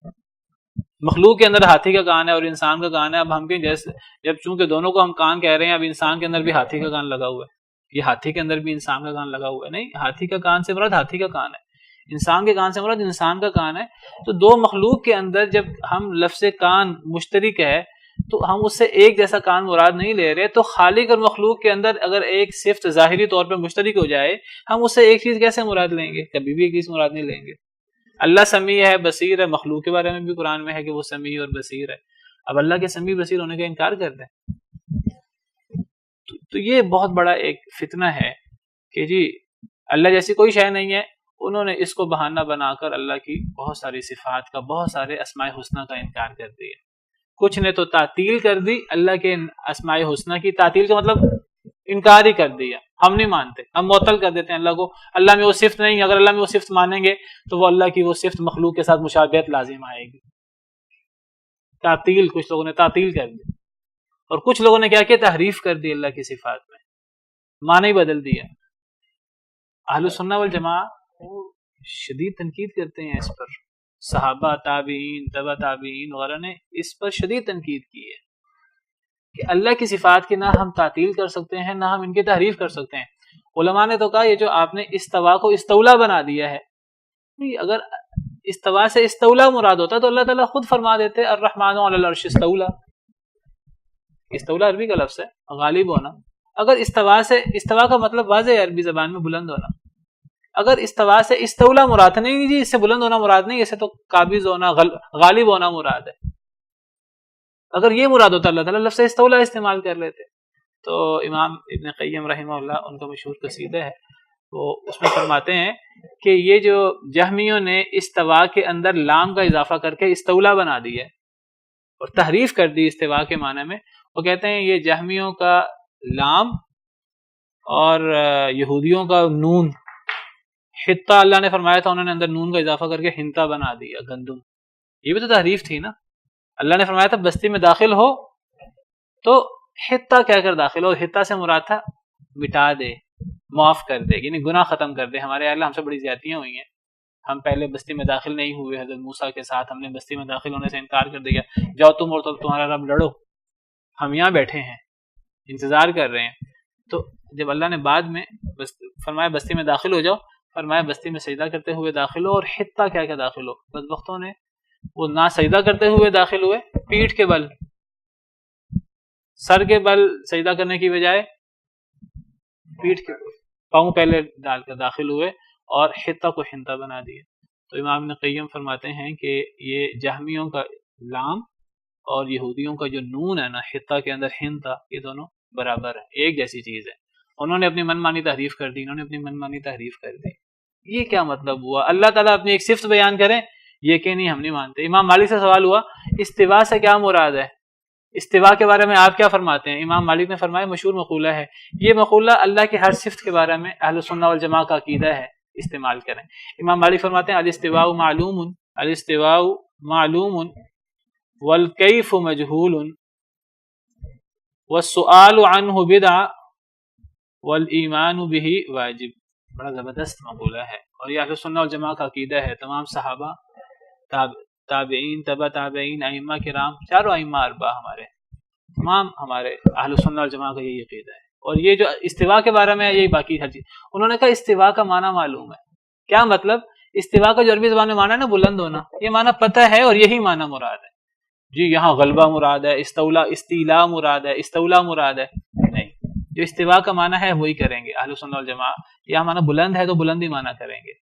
مخلوق کے اندر ہاتھی کا کان ہے اور انسان کا کان ہے، اب ہم کہیں جیسے جب چونکہ دونوں کو ہم کان کہہ رہے ہیں، اب انسان کے اندر بھی ہاتھی کا کان لگا ہوا ہے، یہ ہاتھی کے اندر بھی انسان کا کان لگا ہوا ہے، نہیں، ہاتھی کا کان سے مراد ہاتھی کا کان ہے، انسان کے کان سے مراد انسان کا کان ہے۔ تو دو مخلوق کے اندر جب ہم لفظ کان مشترک ہے تو ہم اس سے ایک جیسا کان مراد نہیں لے رہے، تو خالق اور مخلوق کے اندر اگر ایک صفت ظاہری طور پر مشترک ہو جائے ہم اس سے ایک چیز کیسے مراد لیں گے؟ کبھی بھی ایک چیز مراد نہیں لیں گے۔ اللہ سمیع ہے، بصیر ہے، مخلوق کے بارے میں بھی قرآن میں ہے کہ وہ سمیع اور بصیر ہے، اب اللہ کے سمیع بصیر ہونے کا انکار کر دیں تو یہ بہت بڑا ایک فتنہ ہے کہ جی اللہ جیسی کوئی شے نہیں ہے۔ انہوں نے اس کو بہانہ بنا کر اللہ کی بہت ساری صفات کا، بہت سارے اسماء حسنہ کا انکار کر دیا۔ کچھ نے تو تعطیل کر دی اللہ کے اسماء حسنہ کی، تعطیل کا مطلب انکار ہی کر دیا، ہم نہیں مانتے، ہم معطل کر دیتے ہیں اللہ کو، اللہ میں وہ صفت نہیں، اگر اللہ میں وہ صفت مانیں گے تو وہ اللہ کی وہ صفت مخلوق کے ساتھ مشابہت لازم آئے گی۔ تعطیل، کچھ لوگوں نے تعطیل کر دی، اور کچھ لوگوں نے کیا کیا؟ تحریف کر دی اللہ کی صفات میں، معنی بدل دیا۔ اہل سنہ والجماعہ وہ شدید تنقید کرتے ہیں اس پر، صحابہ، تابعین، تبع تابعین وغیرہ نے اس پر شدید تنقید کی ہے کہ اللہ کی صفات کی نہ ہم تعطیل کر سکتے ہیں نہ ہم ان کی تحریف کر سکتے ہیں۔ علماء نے تو کہا یہ جو آپ نے استوا کو استولا بنا دیا ہے، اگر استوا سے استولا مراد ہوتا تو اللہ تعالیٰ خود فرما دیتے الرحمن علی العرش استولا۔ استولا عربی کا لفظ ہے، غالب ہونا۔ اگر استوا کا مطلب واضح ہے عربی زبان میں بلند ہونا، اگر استوا سے استولا مراد نہیں جی، اس سے بلند ہونا مراد نہیں، اسے تو قابض ہونا، غالب ہونا مراد ہے۔ اگر یہ مراد ہوتا اللہ تعالیٰ لفظ استولا استعمال کر لیتے۔ تو امام ابن قیم رحمہ اللہ، ان کا مشہور قصیدہ ہے، وہ اس میں فرماتے ہیں کہ یہ جو جہمیوں نے استوا کے اندر لام کا اضافہ کر کے استولا بنا دی ہے اور تحریف کر دی استوا کے معنی میں، وہ کہتے ہیں یہ جہمیوں کا لام اور یہودیوں کا نون، حتہ اللہ نے فرمایا تھا، انہوں نے اندر نون کا اضافہ کر کے ہنتا بنا دیا، گندم۔ یہ بھی تو تحریف تھی نا، اللہ نے فرمایا تھا بستی میں داخل ہو تو حتہ کہہ کر داخل ہو، حتہ سے مراد تھا مٹا دے، معاف کر دے، یعنی گناہ ختم کر دے۔ ہمارے اللہ ہم سے بڑی زیادتیاں ہوئی ہیں، ہم پہلے بستی میں داخل نہیں ہوئے حضرت موسیٰ کے ساتھ، ہم نے بستی میں داخل ہونے سے انکار کر دیا، جاؤ تم اور تمہارا رب لڑو، ہم یہاں بیٹھے ہیں انتظار کر رہے ہیں۔ تو جب اللہ نے بعد میں فرمایا بستی میں داخل ہو جاؤ، فرمایا بستی میں سجدہ کرتے ہوئے داخل ہو، اور حتہ کیا کہ داخل ہو۔ بدبختوں نے وہ نہ سجدہ کرتے ہوئے داخل ہوئے، پیٹھ کے بل، سر کے بل سجدہ کرنے کی بجائے پیٹھ کے پاؤں پہلے ڈال کر داخل ہوئے اور حتہ کو ہنتا بنا دیا۔ تو امام ابن قیم فرماتے ہیں کہ یہ جہمیوں کا لام اور یہودیوں کا جو نون ہے نا حطہ کے اندر ہنتا، یہ دونوں برابر ہے، ایک جیسی چیز ہے. انہوں نے اپنی من مانی تحریف کر دی، انہوں نے اپنی من مانی تحریف کر دی. یہ کیا مطلب ہوا؟ اللہ تعالیٰ اپنی ایک صفت بیان کریں، یہ کہ نہیں ہم نہیں مانتے. امام مالک سے سوال ہوا استوا سے کیا مراد ہے، استوا کے بارے میں آپ کیا فرماتے ہیں؟ امام مالک نے فرمایا مشہور مقولہ ہے، یہ مقولہ اللہ کی ہر صفت کے بارے میں اہل سنہ والجماع کا عقیدہ ہے، استعمال کریں. امام مالک فرماتے ہیں الاستواء معلوم، الاستواء معلوم والکیف مجہول والسؤال عنہ بدعہ والایمان بہ واجب. بڑا زبردست مقولہ ہے، اور یہ اہل سنہ والجماع کا عقیدہ ہے. تمام صحابہ، تابعین، تبع تابعین، ائمہ کرام، چاروں ائمہ اربعہ ہمارے، تمام ہمارے اہل سنہ والجماع کا یہی عقیدہ ہے. اور یہ جو استوا کے بارے میں یہی باقی ہر چیز، انہوں نے کہا استوا کا معنی معلوم ہے. کیا مطلب؟ استوا کا جو عربی زبان میں معنی ہے نا بلند ہونا، یہ معنی پتہ ہے اور یہی معنی مراد ہے. جی یہاں غلبہ مراد ہے، استیلا مراد ہے، استولا مراد ہے، نہیں. جو استوا کا معنی ہے وہی کریں گے اہل سنہ والجماع. یہاں معنی بلند ہے تو بلند ہی معنی کریں گے.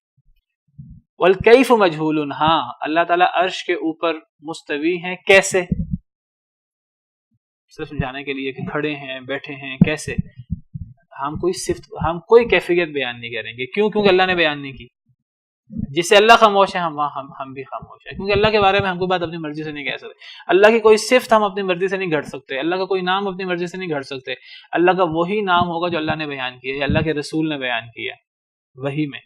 والکیف مجہول، ہاں اللہ تعالیٰ عرش کے اوپر مستوی ہیں، کیسے؟ صرف سمجھانے کے لیے کہ کھڑے ہیں، بیٹھے ہیں، کیسے؟ ہم کوئی کیفیت بیان نہیں کریں گے. کیوں؟ کیونکہ اللہ نے بیان نہیں کی. جس سے اللہ خاموش ہے ہم بھی خاموش ہیں، کیونکہ اللہ کے بارے میں ہم کوئی بات اپنی مرضی سے نہیں کہہ سکتے. اللہ کی کوئی صفت ہم اپنی مرضی سے نہیں گھڑ سکتے، اللہ کا کوئی نام اپنی مرضی سے نہیں گھڑ سکتے. اللہ کا وہی نام ہوگا جو اللہ نے بیان کیا یا اللہ کے رسول نے بیان کیا وہی میں.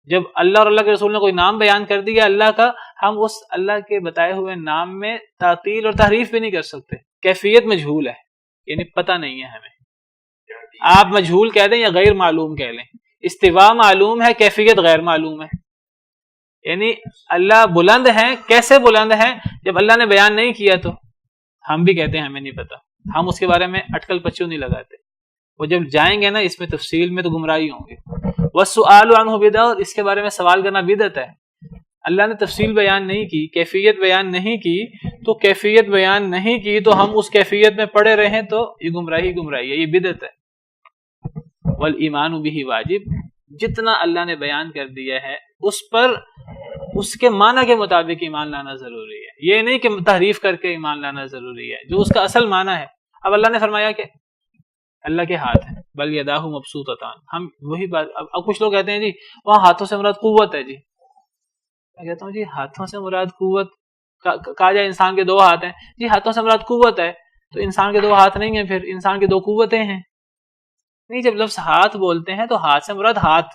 جب اللہ اور اللہ کے رسول نے کوئی نام بیان کر دیا اللہ کا، ہم اس اللہ کے بتائے ہوئے نام میں تعطیل اور تحریف بھی نہیں کر سکتے. کیفیت مجہول ہے، یعنی پتہ نہیں ہے ہمیں. آپ مجہول کہہ دیں یا غیر معلوم کہہ لیں. استوا معلوم ہے، کیفیت غیر معلوم ہے. یعنی اللہ بلند ہیں، کیسے بلند ہیں؟ جب اللہ نے بیان نہیں کیا تو ہم بھی کہتے ہیں ہمیں نہیں پتا. ہم اس کے بارے میں اٹکل پچو نہیں لگاتے. وہ جب جائیں گے نا اس میں تفصیل میں تو گمراہی ہوں گے. والسؤال عنہ بدعہ، اور اس کے بارے میں سوال کرنا بدعت ہے. اللہ نے تفصیل بیان نہیں کی، کیفیت بیان نہیں کی، تو کیفیت بیان نہیں کی تو ہم اس کیفیت میں پڑے رہیں تو یہ گمراہی ہے، یہ بدعت ہے. والایمان بہ واجب، جتنا اللہ نے بیان کر دیا ہے اس پر اس کے معنی کے مطابق ایمان لانا ضروری ہے. یہ نہیں کہ تحریف کر کے ایمان لانا ضروری ہے، جو اس کا اصل معنی ہے. اب اللہ نے فرمایا کہ اللہ کے ہاتھ ہیں، بل یداہ مبسوطتان. ہم وہی بات، اب کچھ لوگ کہتے ہیں جی وہاں ہاتھوں سے مراد قوت ہے. جی میں کہتا ہوں جی ہاتھوں سے مراد قوت، کہا جائے انسان کے 2 ہاتھ ہیں، جی ہاتھوں سے مراد قوت ہے تو انسان کے 2 ہاتھ نہیں ہیں، پھر انسان کی 2 قوتیں ہیں. نہیں، جب لفظ ہاتھ بولتے ہیں تو ہاتھ سے مراد ہاتھ.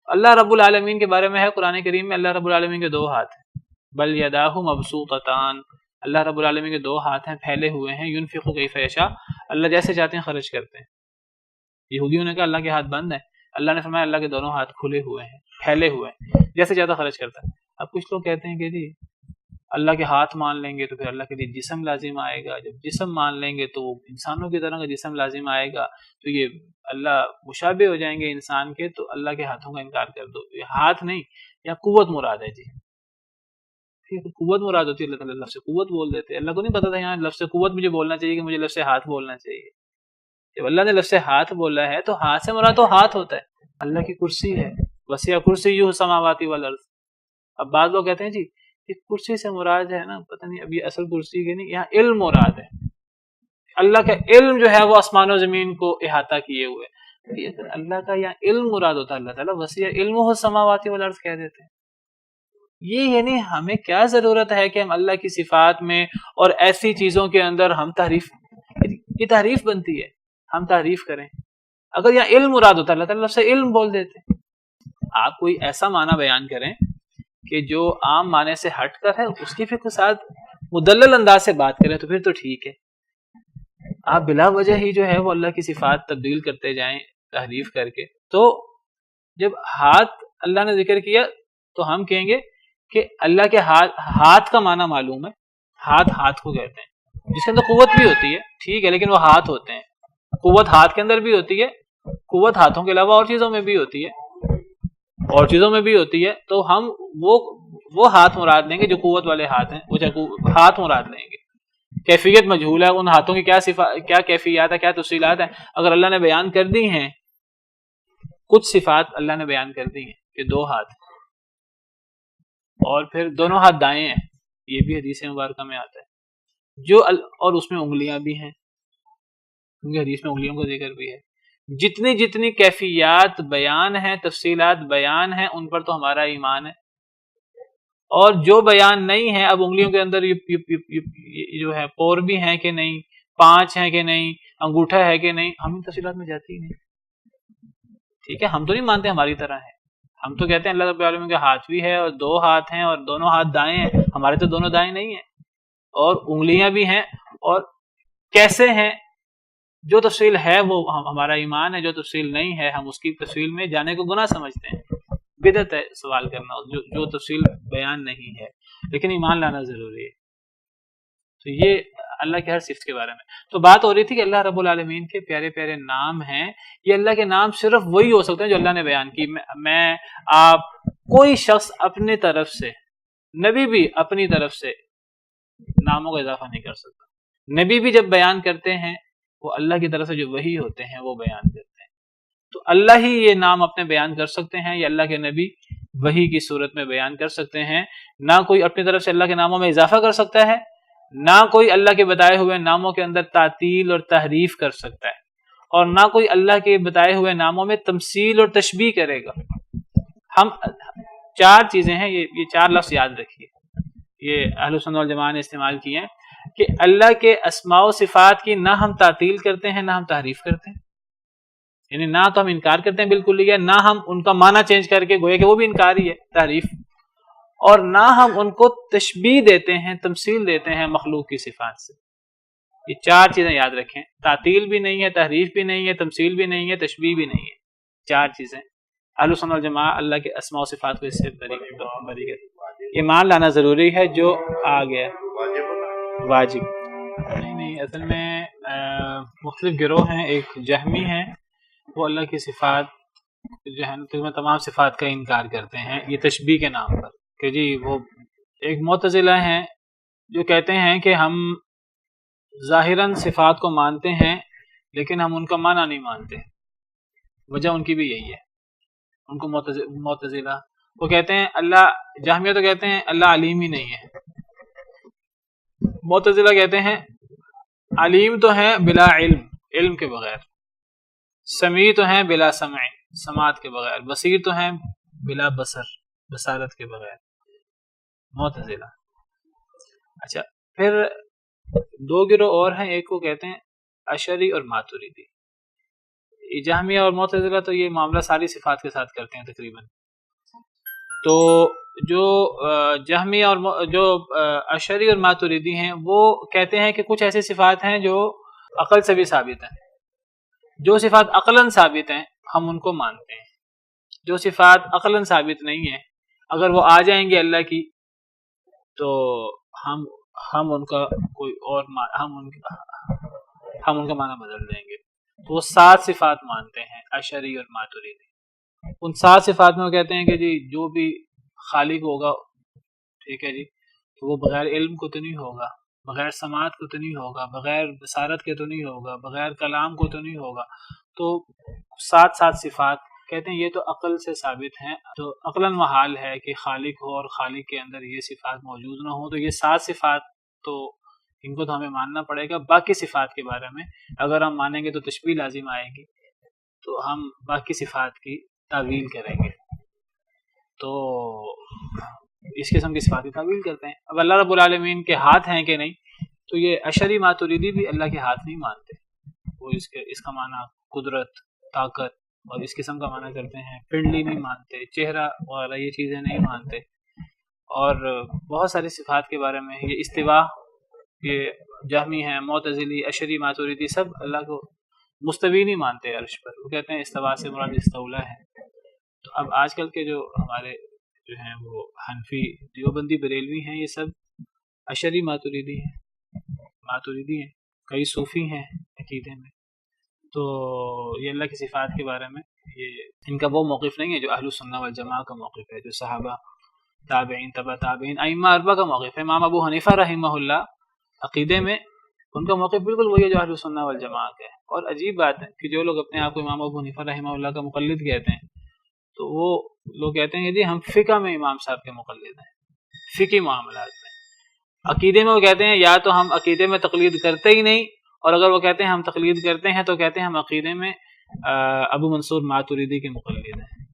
اللہ رب العالمین کے بارے میں ہے قرآن کریم میں، اللہ رب العالمین کے 2 ہاتھ ہیں. بل یداہ مبسوطتان، اللہ رب العالمین کے 2 ہاتھ ہیں، پھیلے ہوئے ہیں. ينفق کیف یشاء، اللہ جیسے چاہتے ہیں خرچ کرتے ہیں. یہودیوں نے کہا اللہ کے ہاتھ بند ہیں، اللہ نے فرمایا اللہ کے دونوں ہاتھ کھلے ہوئے ہیں، پھیلے ہوئے ہیں، جیسے چاہتا خرچ کرتا ہے. اب کچھ لوگ کہتے ہیں کہ جی اللہ کے ہاتھ مان لیں گے تو پھر اللہ کے لیے جسم لازم آئے گا، جب جسم مان لیں گے تو انسانوں کی طرح کا جسم لازم آئے گا، تو یہ اللہ مشابہ ہو جائیں گے انسان کے، تو اللہ کے ہاتھوں کا انکار کر دو. یہ ہاتھ نہیں، یا قوت مراد ہے. جی قوت مراد ہوتی ہے، اللہ تعالیٰ لفظ قوت بول دیتے. اللہ کو نہیں پتا تھا یہاں لفظ قوت مجھے بولنا چاہیے کہ مجھے لفظ ہاتھ بولنا چاہیے. جب اللہ نے لفظ ہاتھ بولا ہے تو ہاتھ سے مراد تو ہاتھ ہوتا ہے. اللہ کی کرسی ہے، وسیع کرسیہ السماوات والارض. اب بعض لوگ کہتے ہیں جی یہ کرسی سے مراد ہے نا، پتہ نہیں اب یہ اصل کرسی کے نہیں، یہاں علم مراد ہے. اللہ کا علم جو ہے وہ آسمان و زمین کو احاطہ کیے ہوئے. اگر اللہ کا یہاں علم مراد ہوتا ہے، اللہ تعالیٰ وسیع علمہ السماوات والارض کہہ دیتے ہیں. یہ یعنی ہمیں کیا ضرورت ہے کہ ہم اللہ کی صفات میں اور ایسی چیزوں کے اندر ہم یہ تحریف بنتی ہے، ہم تعریف کریں. اگر یہاں علم مراد ہوتا ہے اللہ تعالیٰ سے علم بول دیتے. آپ کوئی ایسا معنی بیان کریں کہ جو عام معنی سے ہٹ کر ہے، اس کی پھر کے ساتھ مدلل انداز سے بات کریں تو پھر تو ٹھیک ہے. آپ بلا وجہ ہی جو ہے وہ اللہ کی صفات تبدیل کرتے جائیں تحریف کر کے. تو جب ہاتھ اللہ نے ذکر کیا تو ہم کہیں گے کہ اللہ کے ہاتھ کا معنی معلوم ہے. ہاتھ کو کہتے ہیں جس کے اندر قوت بھی ہوتی ہے، ٹھیک ہے، لیکن وہ ہاتھ ہوتے ہیں. قوت ہاتھ کے اندر بھی ہوتی ہے، قوت ہاتھوں کے علاوہ اور چیزوں میں بھی ہوتی ہے، تو ہم وہ ہاتھ مراد لیں گے جو قوت والے ہاتھ ہیں، وہ ہاتھ مراد لیں گے. کیفیت مجہول ہے، ان ہاتھوں کی کیا کیفیات ہے، کیا تفصیلات ہیں. اگر اللہ نے بیان کر دی ہیں کچھ صفات، اللہ نے بیان کر دی ہیں کہ 2 ہاتھ اور پھر دونوں ہاتھ دائیں ہیں، یہ بھی حدیث مبارکہ میں آتا ہے. اور اس میں انگلیاں بھی ہیں، کیونکہ حدیث میں انگلیوں کا ذکر بھی ہے. جتنی جتنی کیفیات بیان ہیں، تفصیلات بیان ہیں، ان پر تو ہمارا ایمان ہے. اور جو بیان نہیں ہے، اب انگلیوں کے اندر جو ہے پور بھی ہیں کہ نہیں، پانچ ہیں کہ نہیں، انگوٹھا ہے کہ نہیں، ہم ان تفصیلات میں جاتی ہی نہیں. ٹھیک ہے، ہم تو نہیں مانتے ہماری طرح ہے. ہم تو کہتے ہیں اللہ رب العالمین کے ہاتھ بھی ہے اور دو ہاتھ ہیں اور دونوں ہاتھ دائیں ہیں. ہمارے تو دونوں دائیں نہیں ہیں، اور انگلیاں بھی ہیں. اور کیسے ہیں، جو تفصیل ہے وہ ہمارا ایمان ہے، جو تفصیل نہیں ہے ہم اس کی تفصیل میں جانے کو گناہ سمجھتے ہیں. بدعت ہے سوال کرنا جو تفصیل بیان نہیں ہے، لیکن ایمان لانا ضروری ہے. تو یہ اللہ کے ہر صفت کے بارے میں تو بات ہو رہی تھی کہ اللہ رب العالمین کے پیارے پیارے نام ہیں. یہ اللہ کے نام صرف وہی ہو سکتے ہیں جو اللہ نے بیان کی. میں آپ کوئی شخص اپنی طرف سے، نبی بھی اپنی طرف سے ناموں کا اضافہ نہیں کر سکتا. نبی بھی جب بیان کرتے ہیں وہ اللہ کی طرف سے جو وحی ہوتے ہیں وہ بیان کرتے ہیں. تو اللہ ہی یہ نام اپنے بیان کر سکتے ہیں، یا اللہ کے نبی وحی کی صورت میں بیان کر سکتے ہیں. نہ کوئی اپنی طرف سے اللہ کے ناموں میں اضافہ کر سکتا ہے، نہ کوئی اللہ کے بتائے ہوئے ناموں کے اندر تعطیل اور تحریف کر سکتا ہے، اور نہ کوئی اللہ کے بتائے ہوئے ناموں میں تمثیل اور تشبیہ کرے گا. ہم چار چیزیں ہیں، یہ چار لفظ یاد رکھیے، یہ اہل سنت والجماعہ نے استعمال کیے ہیں کہ اللہ کے اسماء و صفات کی نہ ہم تعطیل کرتے ہیں نہ ہم تحریف کرتے ہیں. یعنی نہ تو ہم انکار کرتے ہیں بالکل ہی ہے، نہ ہم ان کا معنی چینج کر کے گویا کہ وہ بھی انکار ہی ہے، تحریف. اور نہ ہم ان کو تشبیہ دیتے ہیں، تمثیل دیتے ہیں مخلوق کی صفات سے. یہ چار چیزیں یاد رکھیں، تعطیل بھی نہیں ہے، تحریف بھی نہیں ہے، تمثیل بھی نہیں ہے، تشبیہ بھی نہیں ہے. چار چیزیں اہل سنت والجماعہ اللہ کے اسماء و صفات کو اس سے بری کرتے. ایمان لانا ضروری ہے، جو آ گیا واجب نہیں اصل میں مختلف گروہ ہیں. ایک جہمی ہیں، وہ اللہ کی صفات جو ہے تمام صفات کا انکار کرتے ہیں یہ تشبیہ کے نام پر کہ جی وہ. ایک معتزلہ ہیں جو کہتے ہیں کہ ہم ظاہراً صفات کو مانتے ہیں لیکن ہم ان کا معنی نہیں مانتے. وجہ ان کی بھی یہی ہے. ان کو معتزلہ وہ کہتے ہیں اللہ، جہمیہ تو کہتے ہیں اللہ علیم ہی نہیں ہے. معتزلہ کہتے ہیں علیم تو ہے بلا علم، علم کے بغیر. سمیع تو ہیں بلا سمع، سماعت کے بغیر. بصیر تو ہیں بلا بصر، بصارت کے بغیر. معتزلہ. اچھا، پھر دو گروہ اور ہیں، ایک کو کہتے ہیں اشعری اور ماتریدی. جہمیہ اور معتزلہ تو یہ معاملہ ساری صفات کے ساتھ کرتے ہیں تقریباً. تو جو جہمیہ اور جو اشعری اور ماتریدی ہیں وہ کہتے ہیں کہ کچھ ایسی صفات ہیں جو عقل سے بھی ثابت ہیں. جو صفات عقلاً ثابت ہیں ہم ان کو مانتے ہیں. جو صفات عقلاً ثابت نہیں ہیں اگر وہ آ جائیں گے اللہ کی تو ہم ان کا کوئی اور ہم ان کا معنی بدل دیں گے. تو وہ 7 صفات مانتے ہیں اشعری اور ماتریدی. ان 7 صفات میں وہ کہتے ہیں کہ جی جو بھی خالق ہوگا، ٹھیک ہے جی، تو وہ بغیر علم کو تو نہیں ہوگا، بغیر سماعت کو تو نہیں ہوگا، بغیر بصارت کے تو نہیں ہوگا، بغیر کلام کو تو نہیں ہوگا. تو 7 صفات کہتے ہیں یہ تو عقل سے ثابت ہیں. تو عقلاً محال ہے کہ خالق ہو اور خالق کے اندر یہ صفات موجود نہ ہو. تو یہ 7 صفات تو ان کو تو ہمیں ماننا پڑے گا. باقی صفات کے بارے میں اگر ہم مانیں گے تو تشبیہ لازم آئے گی، تو ہم باقی صفات کی تعویل کریں گے. تو اس قسم کی صفات کی تعویل کرتے ہیں. اب اللہ رب العالمین کے ہاتھ ہیں کہ نہیں، تو یہ اشعری ماتریدی بھی اللہ کے ہاتھ نہیں مانتے. وہ اس کا معنی قدرت، طاقت اور اس قسم کا معنی کرتے ہیں. پنڈلی نہیں مانتے، چہرہ وغیرہ یہ چیزیں نہیں مانتے. اور بہت ساری صفات کے بارے میں یہ استوا، یہ جہمی ہیں، معتزلی، اشعری، ماتریدی سب اللہ کو مستوی نہیں مانتے عرش پر. وہ کہتے ہیں استوا سے مراد استولا ہے. تو اب آج کل کے جو ہمارے جو ہیں وہ حنفی، دیوبندی، بریلوی ہیں، یہ سب اشعری ماتریدی ہیں. کئی صوفی ہیں عقیدے میں. تو یہ اللہ کی صفات کے بارے میں یہ ان کا وہ موقف نہیں ہے جو اہل سنت والجماعہ کا موقف ہے، جو صحابہ، تابعین، تبع تابعین، ائمہ اربعہ کا موقف ہے. امام ابو حنیفہ رحمہ اللہ عقیدے میں ان کا موقف بالکل وہی ہے جو اہل سنت والجماعہ کا ہے. اور عجیب بات ہے کہ جو لوگ اپنے آپ کو امام ابو حنیفہ رحمہ اللہ کا مقلد کہتے ہیں، تو وہ لوگ کہتے ہیں کہ جی ہم فقہ میں امام صاحب کے مقلد ہیں، فقہی معاملات میں. عقیدے میں وہ کہتے ہیں یا تو ہم عقیدے میں تقلید کرتے ہی نہیں، اور اگر وہ کہتے ہیں ہم تقلید کرتے ہیں تو کہتے ہیں ہم عقیدے میں ابو منصور ماتریدی کے مقلد ہیں،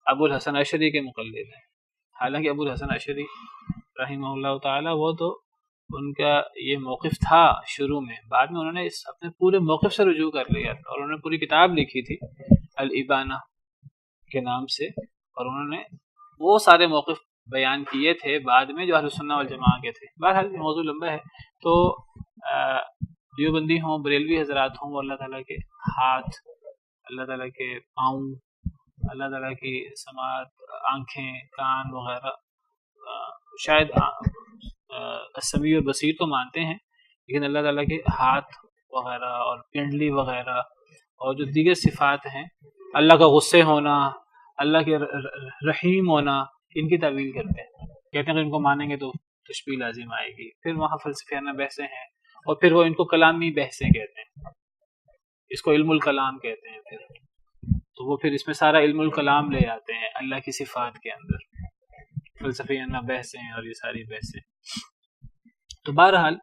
ابو الحسن اشعری کے مقلد ہیں۔ حالانکہ ابو الحسن اشعری رحمہ اللہ تعالی وہ تو ان کا یہ موقف تھا شروع میں، بعد میں انہوں نے اس اپنے پورے موقف سے رجوع کر لیا تھا، اور انہوں نے پوری کتاب لکھی تھی الابانہ کے نام سے، اور انہوں نے وہ سارے موقف بیان کیے تھے بعد میں جو اہل سنہ والجماعہ کے تھے۔ بہرحال یہ موضوع لمبا ہے، تو دیوبندی ہوں، بریلوی حضرات ہوں، وہ اللہ تعالیٰ کے ہاتھ، اللہ تعالیٰ کے پاؤں، اللہ تعالیٰ کی سماعت، آنکھیں، کان وغیرہ، شاید السمیع البصیر تو مانتے ہیں، لیکن اللہ تعالیٰ کے ہاتھ وغیرہ اور پنڈلی وغیرہ اور جو دیگر صفات ہیں، اللہ کا غصے ہونا، اللہ کے رحیم ہونا، ان کی تعویل کرتے ہیں، کہتے ہیں کہ ان کو مانیں گے تو تشبیہ لازم آئے گی۔ پھر وہاں فلسفیانہ بحثیں ہیں، اور پھر وہ ان کو کلامی بحثیں کہتے ہیں، اس کو علم الکلام کہتے ہیں۔ پھر تو وہ پھر اس میں سارا علم الکلام لے آتے ہیں اللہ کی صفات کے اندر، فلسفیانہ بحثیں اور یہ ساری بحثیں۔ تو بہرحال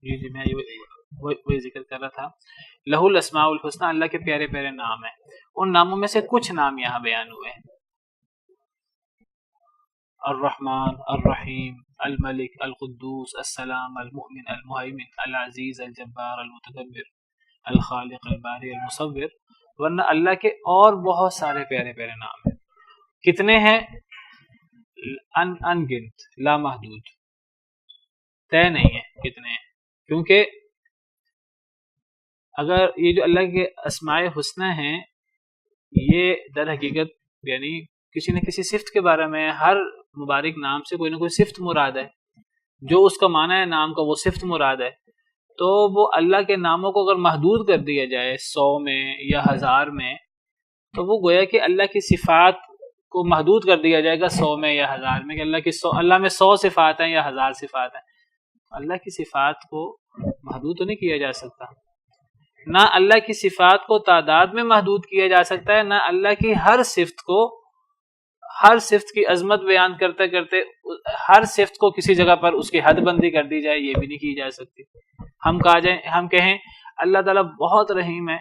جی میں وہی ذکر کر رہا تھا، لہ الاسماء الحسنی، اللہ کے پیارے پیارے نام ہیں، ان ناموں میں سے کچھ نام یہاں بیان ہوئے ہیں، الرحمن، الرحیم، الملک، القدوس، السلام، المؤمن، المہیمن، العزیز، الجبار، المتکبر، الخالق، الباری، المصور، ورنہ اللہ کے اور بہت سارے پیارے پیارے نام ہیں۔ کتنے ہیں؟ ان گنت، لا محدود، طے نہیں ہے کتنے ہیں، کیونکہ اگر یہ جو اللہ کے اسماء حسنی ہیں، یہ در حقیقت یعنی کسی نہ کسی صفت کے بارے میں، ہر مبارک نام سے کوئی نہ کوئی صفت مراد ہے، جو اس کا معنی ہے نام کا وہ صفت مراد ہے، تو وہ اللہ کے ناموں کو اگر محدود کر دیا جائے 100 میں یا 1000 میں، تو وہ گویا کہ اللہ کی صفات کو محدود کر دیا جائے گا 100 میں یا 1000 میں، کہ اللہ میں 100 صفات ہیں یا 1000 صفات ہیں۔ اللہ کی صفات کو محدود تو نہیں کیا جا سکتا، نہ اللہ کی صفات کو تعداد میں محدود کیا جا سکتا ہے، نہ اللہ کی ہر صفت کی عظمت بیان کرتے کرتے ہر صفت کو کسی جگہ پر اس کی حد بندی کر دی جائے، یہ بھی نہیں کی جا سکتی۔ ہم کہیں اللہ تعالیٰ بہت رحیم ہے،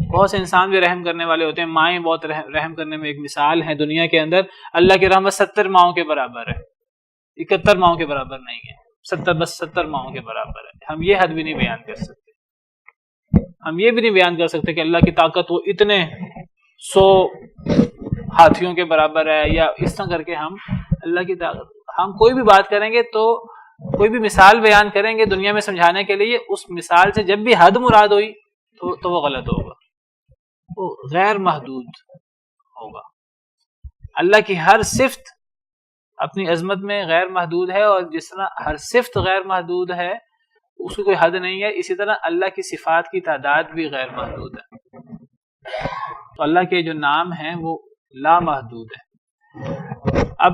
بہت سے انسان بھی رحم کرنے والے ہوتے ہیں، مائیں بہت رحم کرنے میں ایک مثال ہے دنیا کے اندر، اللہ کی رحمت 70 ماؤں کے برابر ہے، 71 ماؤں کے برابر نہیں ہے، 70 ماؤں کے برابر ہے۔ ہم یہ حد بھی نہیں بیان کر سکتے، ہم یہ بھی نہیں بیان کر سکتے کہ اللہ کی طاقت وہ اتنے 100 ہاتھیوں کے برابر ہے، یا اس طرح کر کے ہم اللہ کی طاقت، ہم کوئی بھی بات کریں گے تو کوئی بھی مثال بیان کریں گے دنیا میں سمجھانے کے لیے، اس مثال سے جب بھی حد مراد ہوئی تو وہ غلط ہوگا، وہ غیر محدود ہوگا۔ اللہ کی ہر صفت اپنی عظمت میں غیر محدود ہے، اور جس طرح ہر صفت غیر محدود ہے اس کی کوئی حد نہیں ہے، اسی طرح اللہ کی صفات کی تعداد بھی غیر محدود ہے۔ تو اللہ کے جو نام ہیں وہ لا محدود ہے۔ اب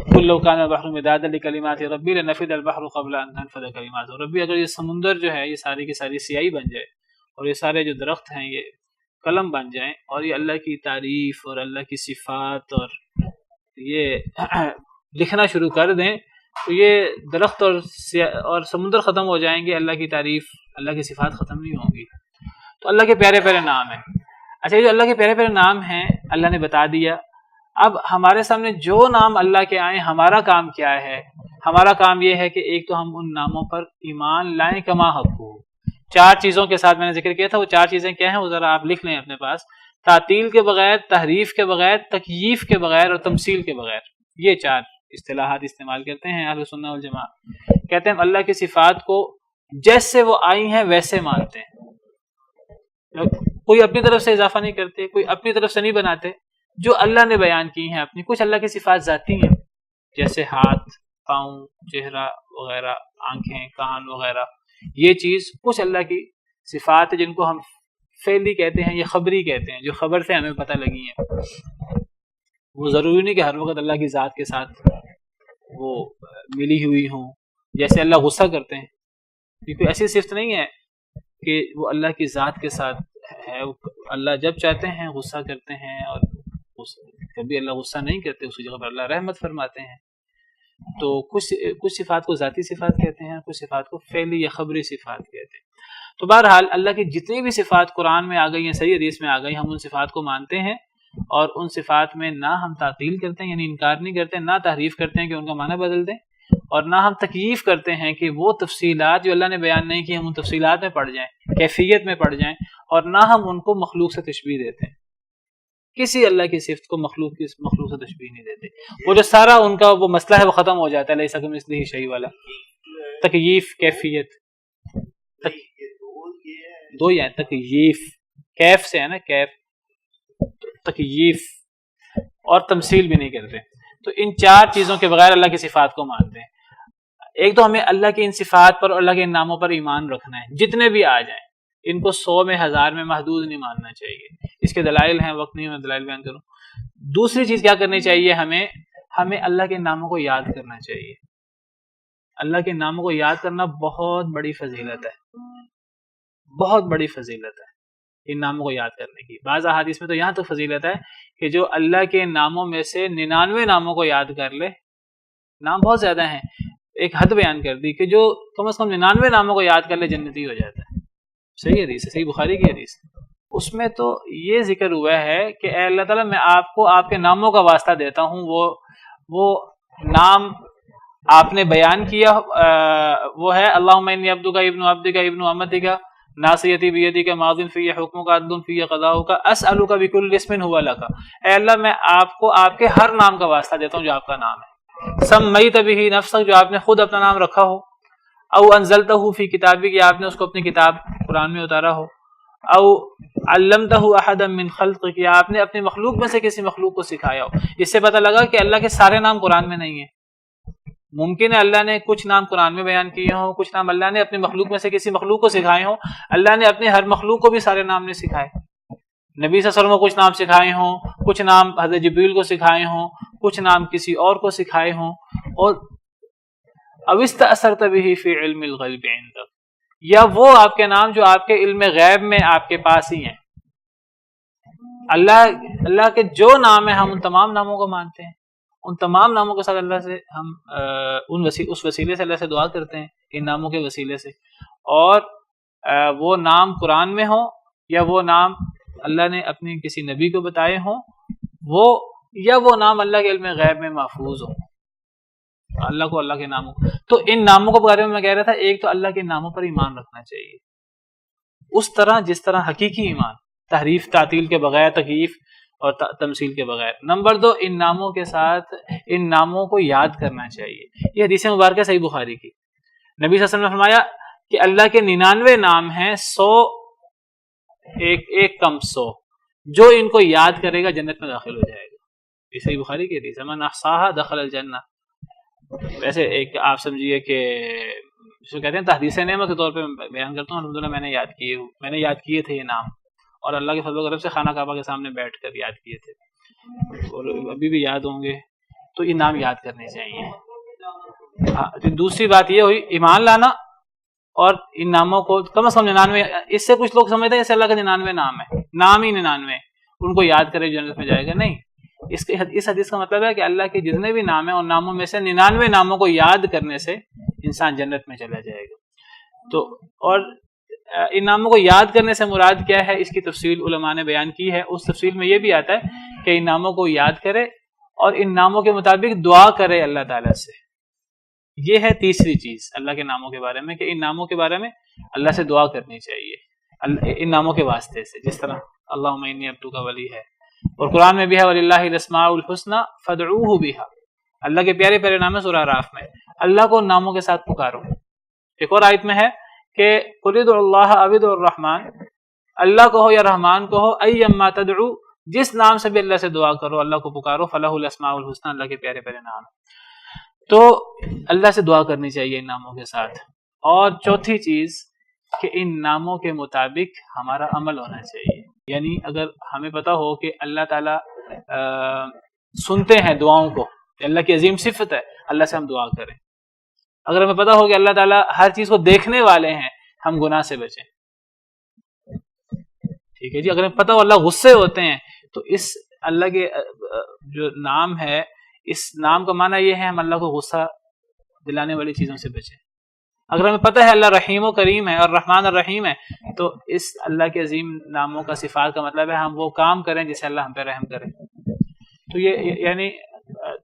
قُل لَوْ كَانَ الْبَحْرُ مِدَادًا لِكَلِمَاتِ رَبِّي لَنَفِدَ الْبَحْرُ قَبْلَ أَن تَنفَدَ كَلِمَاتُ رَبِّي، اگر یہ سمندر جو ہے یہ ساری کی ساری سیاہی بن جائے، اور یہ سارے جو درخت ہیں یہ قلم بن جائیں، اور یہ اللہ کی تعریف اور اللہ کی صفات اور یہ لکھنا شروع کر دیں، تو یہ درخت اور سمندر ختم ہو جائیں گے، اللہ کی تعریف، اللہ کی صفات ختم نہیں ہوں گی۔ تو اللہ کے پیارے پیارے نام ہیں۔ اچھا، یہ جو اللہ کے پیارے پیارے نام ہیں اللہ نے بتا دیا، اب ہمارے سامنے جو نام اللہ کے آئیں، ہمارا کام کیا ہے؟ ہمارا کام یہ ہے کہ ایک تو ہم ان ناموں پر ایمان لائیں کما حق ہو۔ 4 چیزوں کے ساتھ میں نے ذکر کیا تھا، وہ 4 چیزیں کیا ہیں وہ ذرا آپ لکھ لیں اپنے پاس، تعطیل کے بغیر، تحریف کے بغیر، تکییف کے بغیر اور تمثیل کے بغیر، یہ 4 اصطلاحات استعمال کرتے ہیں اہل سنہ والجماعہ۔ کہتے ہیں اللہ کی صفات کو جیسے وہ آئی ہیں ویسے مانتے ہیں، کوئی اپنی طرف سے اضافہ نہیں کرتے، کوئی اپنی طرف سے نہیں بناتے، جو اللہ نے بیان کی ہیں اپنی۔ کچھ اللہ کی صفات ذاتی ہیں، جیسے ہاتھ، پاؤں، چہرہ وغیرہ، آنکھیں، کان وغیرہ، یہ چیز کچھ اللہ کی صفات ہیں جن کو ہم فعلی کہتے ہیں یا خبری کہتے ہیں، جو خبر سے ہمیں پتہ لگی ہیں۔ وہ ضروری نہیں کہ ہر وقت اللہ کی ذات کے ساتھ وہ ملی ہوئی ہوں، جیسے اللہ غصہ کرتے ہیں، یہ کوئی ایسی صفت نہیں ہے کہ وہ اللہ کی ذات کے ساتھ ہے، اللہ جب چاہتے ہیں غصہ کرتے ہیں اور کبھی اللہ غصہ نہیں کرتے، اسی جگہ پر اللہ رحمت فرماتے ہیں. تو کچھ صفات کو ذاتی صفات کہتے ہیں، کچھ صفات کو فعلی یا خبری صفات کہتے ہیں. تو بہرحال اللہ کی جتنی بھی صفات قرآن میں آ گئی ہیں، صحیح حدیث میں آ گئی، ہم ان صفات کو مانتے ہیں اور ان صفات میں نہ ہم تعطیل کرتے ہیں یعنی انکار نہیں کرتے، نہ تحریف کرتے ہیں کہ ان کا معنی بدل دیں، اور نہ ہم تکییف کرتے ہیں کہ وہ تفصیلات جو اللہ نے بیان نہیں کی ہم ان تفصیلات میں پڑ جائیں، کیفیت میں پڑ جائیں، اور نہ ہم ان کو مخلوق سے تشبیہ دیتے ہیں. کسی اللہ کی صفت کو مخلوق سے تشبیہ نہیں دیتے. وہ جو سارا ان کا وہ مسئلہ ہے وہ ختم ہو جاتا ہے، لیس کمثلہ شیء والا تکییف کیفیت. دو ہی ہے تکییف، کیف سے ہے نا، کیف، تکییف، اور تمثیل بھی نہیں کرتے. تو ان چار چیزوں کے بغیر اللہ کی صفات کو مانتے ہیں. ایک تو ہمیں اللہ کی ان صفات پر اور اللہ کے ان ناموں پر ایمان رکھنا ہے، جتنے بھی آ جائیں ان کو 100 میں 1000 میں محدود نہیں ماننا چاہیے. اس کے دلائل ہیں، وقت نہیں میں دلائل بیان کروں. دوسری چیز کیا کرنی چاہیے، ہمیں اللہ کے ناموں کو یاد کرنا چاہیے. اللہ کے ناموں کو یاد کرنا بہت بڑی فضیلت ہے، بہت بڑی فضیلت ہے ان ناموں کو یاد کرنے کی. بعض احادیث میں تو یہاں تک فضیلت ہے کہ جو اللہ کے ناموں میں سے 99 ناموں کو یاد کر لے، نام بہت زیادہ ہیں، ایک حد بیان کر دی کہ جو کم از کم 99 ناموں کو یاد کر لے جنتی ہو جاتا ہے. صحیح حدیث ہے، صحیح بخاری کی حدیث. اس میں تو یہ ذکر ہوا ہے کہ اے اللہ تعالیٰ میں آپ کو آپ کے ناموں کا واسطہ دیتا ہوں، وہ نام آپ نے بیان کیا وہ ہے اللہم انی عبدک ابن عبدک ابن امتک ناصیتی بیدک ماض فی حکمک عدل فی قضاؤک اسألک بکل اسم هو لک. اے اللہ میں آپ کو آپ کے ہر نام کا واسطہ دیتا ہوں جو آپ کا نام ہے. سمیت بہ نفسک، جو آپ نے خود اپنا نام رکھا ہو، او انزلتہ فی کتابک، یا آپ نے اس کو اپنی کتاب قرآن میں اتارا ہو، او علمتہ احدا من خلقک، یا آپ نے اپنی مخلوق میں سے کسی مخلوق کو سکھایا ہو. اس سے پتہ لگا کہ اللہ کے سارے نام قرآن میں نہیں ہیں. ممکن ہے اللہ نے کچھ نام قرآن میں بیان کیے ہوں، کچھ نام اللہ نے اپنی مخلوق میں سے کسی مخلوق کو سکھائے ہوں. اللہ نے اپنے ہر مخلوق کو بھی سارے نام نہیں سکھائے. نبی صلی اللہ علیہ وسلم کو کچھ نام سکھائے ہوں، کچھ نام حضرت جبریل کو سکھائے ہوں، کچھ نام کسی اور کو سکھائے ہوں. اور او استأثرت بہ فی علم الغیب عندک، یا وہ آپ کے نام جو آپ کے علم غیب میں آپ کے پاس ہی ہیں. اللہ کے جو نام ہیں ہم ان تمام ناموں کو مانتے ہیں، ان تمام ناموں کے ساتھ اللہ سے ہم اس وسیلے سے اللہ سے دعا کرتے ہیں، ان ناموں کے وسیلے سے. اور وہ نام قرآن میں ہوں یا وہ نام اللہ نے اپنی کسی نبی کو بتائے ہوں، وہ نام اللہ کے علم غیب میں محفوظ ہوں. اللہ کو اللہ کے ناموں، تو ان ناموں کے بارے میں میں کہہ رہا تھا، ایک تو اللہ کے ناموں پر ایمان رکھنا چاہیے اس طرح جس طرح حقیقی ایمان، تحریف تعطیل کے بغیر، تکییف اور تمثیل کے بغیر. نمبر 2، ان ناموں کے ساتھ ان ناموں کو یاد کرنا چاہیے. یہ حدیث مبارکہ صحیح بخاری کی. نبی صلی اللہ علیہ وسلم نے فرمایا کہ اللہ کے 99 نام ہیں، 100 ایک کم 100، جو ان کو یاد کرے گا جنت میں داخل ہو جائے گا. یہ صحیح بخاری کی حدیث ہے، من احصاها دخل الجنہ. ویسے ایک آپ سمجھیے کہ جو کہتے ہیں تحدیث نعمت کے طور پہ بیان کرتا ہوں، الحمدللہ میں نے یاد کیے تھے یہ نام، اور اللہ کے فضل و کرم سے خانہ کعبہ کے سامنے بیٹھ کر یاد کیے تھے، اور ابھی بھی یاد ہوں گے. تو یہ نام یاد کرنے چاہیے. دوسری بات یہ ہوئی ایمان لانا، اور ان ناموں کو کم از کم 99. اس سے کچھ لوگ سمجھتے ہیں جیسے اللہ کا 99 نام ہے، نام ہی 99، ان کو یاد کرے جنت میں جائے گا. نہیں، اس حدیث کا مطلب ہے کہ اللہ کے جتنے بھی نام ہیں ان ناموں میں سے 99 ناموں کو یاد کرنے سے انسان جنت میں چلا جائے گا. تو اور ان ناموں کو یاد کرنے سے مراد کیا ہے، اس کی تفصیل علماء نے بیان کی ہے. اس تفصیل میں یہ بھی آتا ہے کہ ان ناموں کو یاد کرے اور ان ناموں کے مطابق دعا کرے اللہ تعالیٰ سے. یہ ہے تیسری چیز اللہ کے ناموں کے بارے میں، کہ ان ناموں کے بارے میں اللہ سے دعا کرنی چاہیے ان ناموں کے واسطے سے. جس طرح اللہم انی عبدک ولی ہے، اور قرآن میں بھی ہے وَلِلَّهِ الْأَسْمَاءُ الْحُسْنَى فَادْعُوهُ بِهَا. اللہ کے پیارے پیارے نام ہے سورہ اعراف میں، اللہ کو ان ناموں کے ساتھ پکارو. ایک اور آیت میں ہے کہ قُلِ ادْعُوا اللَّهَ أَوِ ادْعُوا الرَّحْمَٰنَ، اللہ کو ہو یا رحمان کو ہو، أَيَّمَّا تَدْعُوا، جس نام سے بھی اللہ سے دعا کرو، اللہ کو پکارو، فَلَهُ الْأَسْمَاءُ الْحُسْنَى، اللہ کے پیارے پیارے نام. تو اللہ سے دعا کرنی چاہیے ان ناموں کے ساتھ. اور چوتھی چیز کہ ان ناموں کے مطابق ہمارا عمل ہونا چاہیے. یعنی اگر ہمیں پتہ ہو کہ اللہ تعالیٰ سنتے ہیں دعاؤں کو، اللہ کی عظیم صفت ہے، اللہ سے ہم دعا کریں. اگر ہمیں پتہ ہو کہ اللہ تعالیٰ ہر چیز کو دیکھنے والے ہیں، ہم گناہ سے بچیں. ٹھیک ہے جی. اگر ہمیں پتہ ہو اللہ غصے ہوتے ہیں، تو اس اللہ کے جو نام ہے، اس نام کا معنی یہ ہے ہم اللہ کو غصہ دلانے والی چیزوں سے بچیں. اگر ہمیں پتہ ہے اللہ رحیم و کریم ہے اور رحمان الرحیم ہے، تو اس اللہ کے عظیم ناموں کا صفات کا مطلب ہے ہم وہ کام کریں جسے اللہ ہم پہ رحم کرے. تو یہ یعنی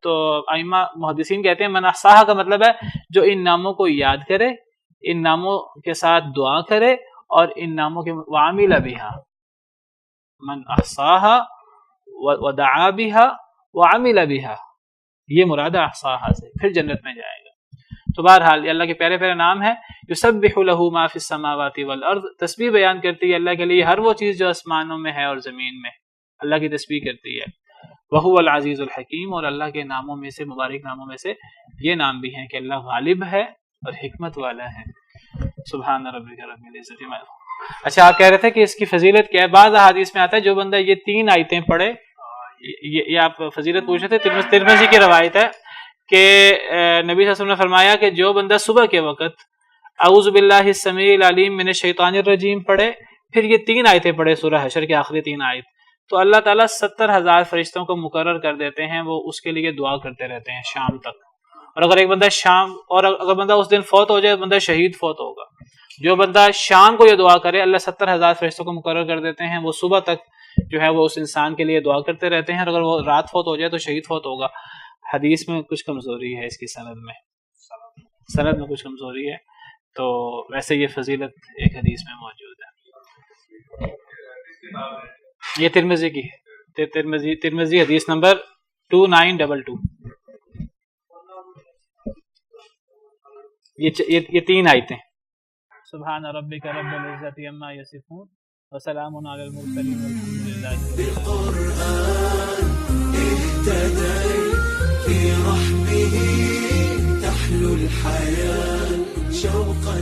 تو ائمہ محدثین کہتے ہیں من احصاها کا مطلب ہے جو ان ناموں کو یاد کرے، ان ناموں کے ساتھ دعا کرے اور ان ناموں کے وعمل بها، من احصاها ودعا بها وعمل بها، یہ مراد احصاها سے، پھر جنت میں جائے گا. تو بہرحال یہ اللہ کے پیارے پیارے نام ہے. یسبح له ما فی السماوات والارض، تسبیح بیان کرتی ہے اللہ کے لیے ہر وہ چیز جو آسمانوں میں ہے اور زمین میں، اللہ کی تسبیح کرتی ہے. وہو العزیز الحکیم، اور اللہ کے ناموں میں سے، مبارک ناموں میں سے یہ نام بھی ہیں کہ اللہ غالب ہے اور حکمت والا ہے. سبحان ربک رب العزت عما یصفون. اچھا آپ کہہ رہے تھے کہ اس کی فضیلت کیا ہے. بعض احادیث میں آتا ہے جو بندہ یہ 3 آیتیں پڑھے، یہ آپ فضیلت پوچھ رہے تھے، ترمذی کی روایت ہے کہ نبی صلی اللہ علیہ وسلم نے فرمایا کہ جو بندہ صبح کے وقت اعوذ باللہ السمیع العلیم من الشیطان الرجیم پڑھے، پھر یہ 3 آیتیں پڑھے سورہ حشر کی آخری 3 آیت، تو اللہ تعالیٰ 70,000 فرشتوں کو مقرر کر دیتے ہیں، وہ اس کے لیے دعا کرتے رہتے ہیں شام تک. اور اگر ایک بندہ اگر بندہ اس دن فوت ہو جائے، بندہ شہید فوت ہوگا. جو بندہ شام کو یہ دعا کرے، اللہ 70,000 فرشتوں کو مقرر کر دیتے ہیں، وہ صبح تک جو ہے وہ اس انسان کے لیے دعا کرتے رہتے ہیں. اور اگر وہ رات فوت ہو جائے تو شہید فوت ہوگا. حدیث میں کچھ کمزوری ہے، اس کی سند میں کچھ کمزوری ہے، تو ویسے یہ فضیلت ایک حدیث میں موجود ہے. یہ ترمذی کی ہے، ترمذی حدیث نمبر 2922. یہ 3 آیتیں. سبحان ربک رب العزت عما یصفون وسلام علی المرسلین والحمد للہ. بالقرآن اهتديت في رحمه تحلو الحياة شوقا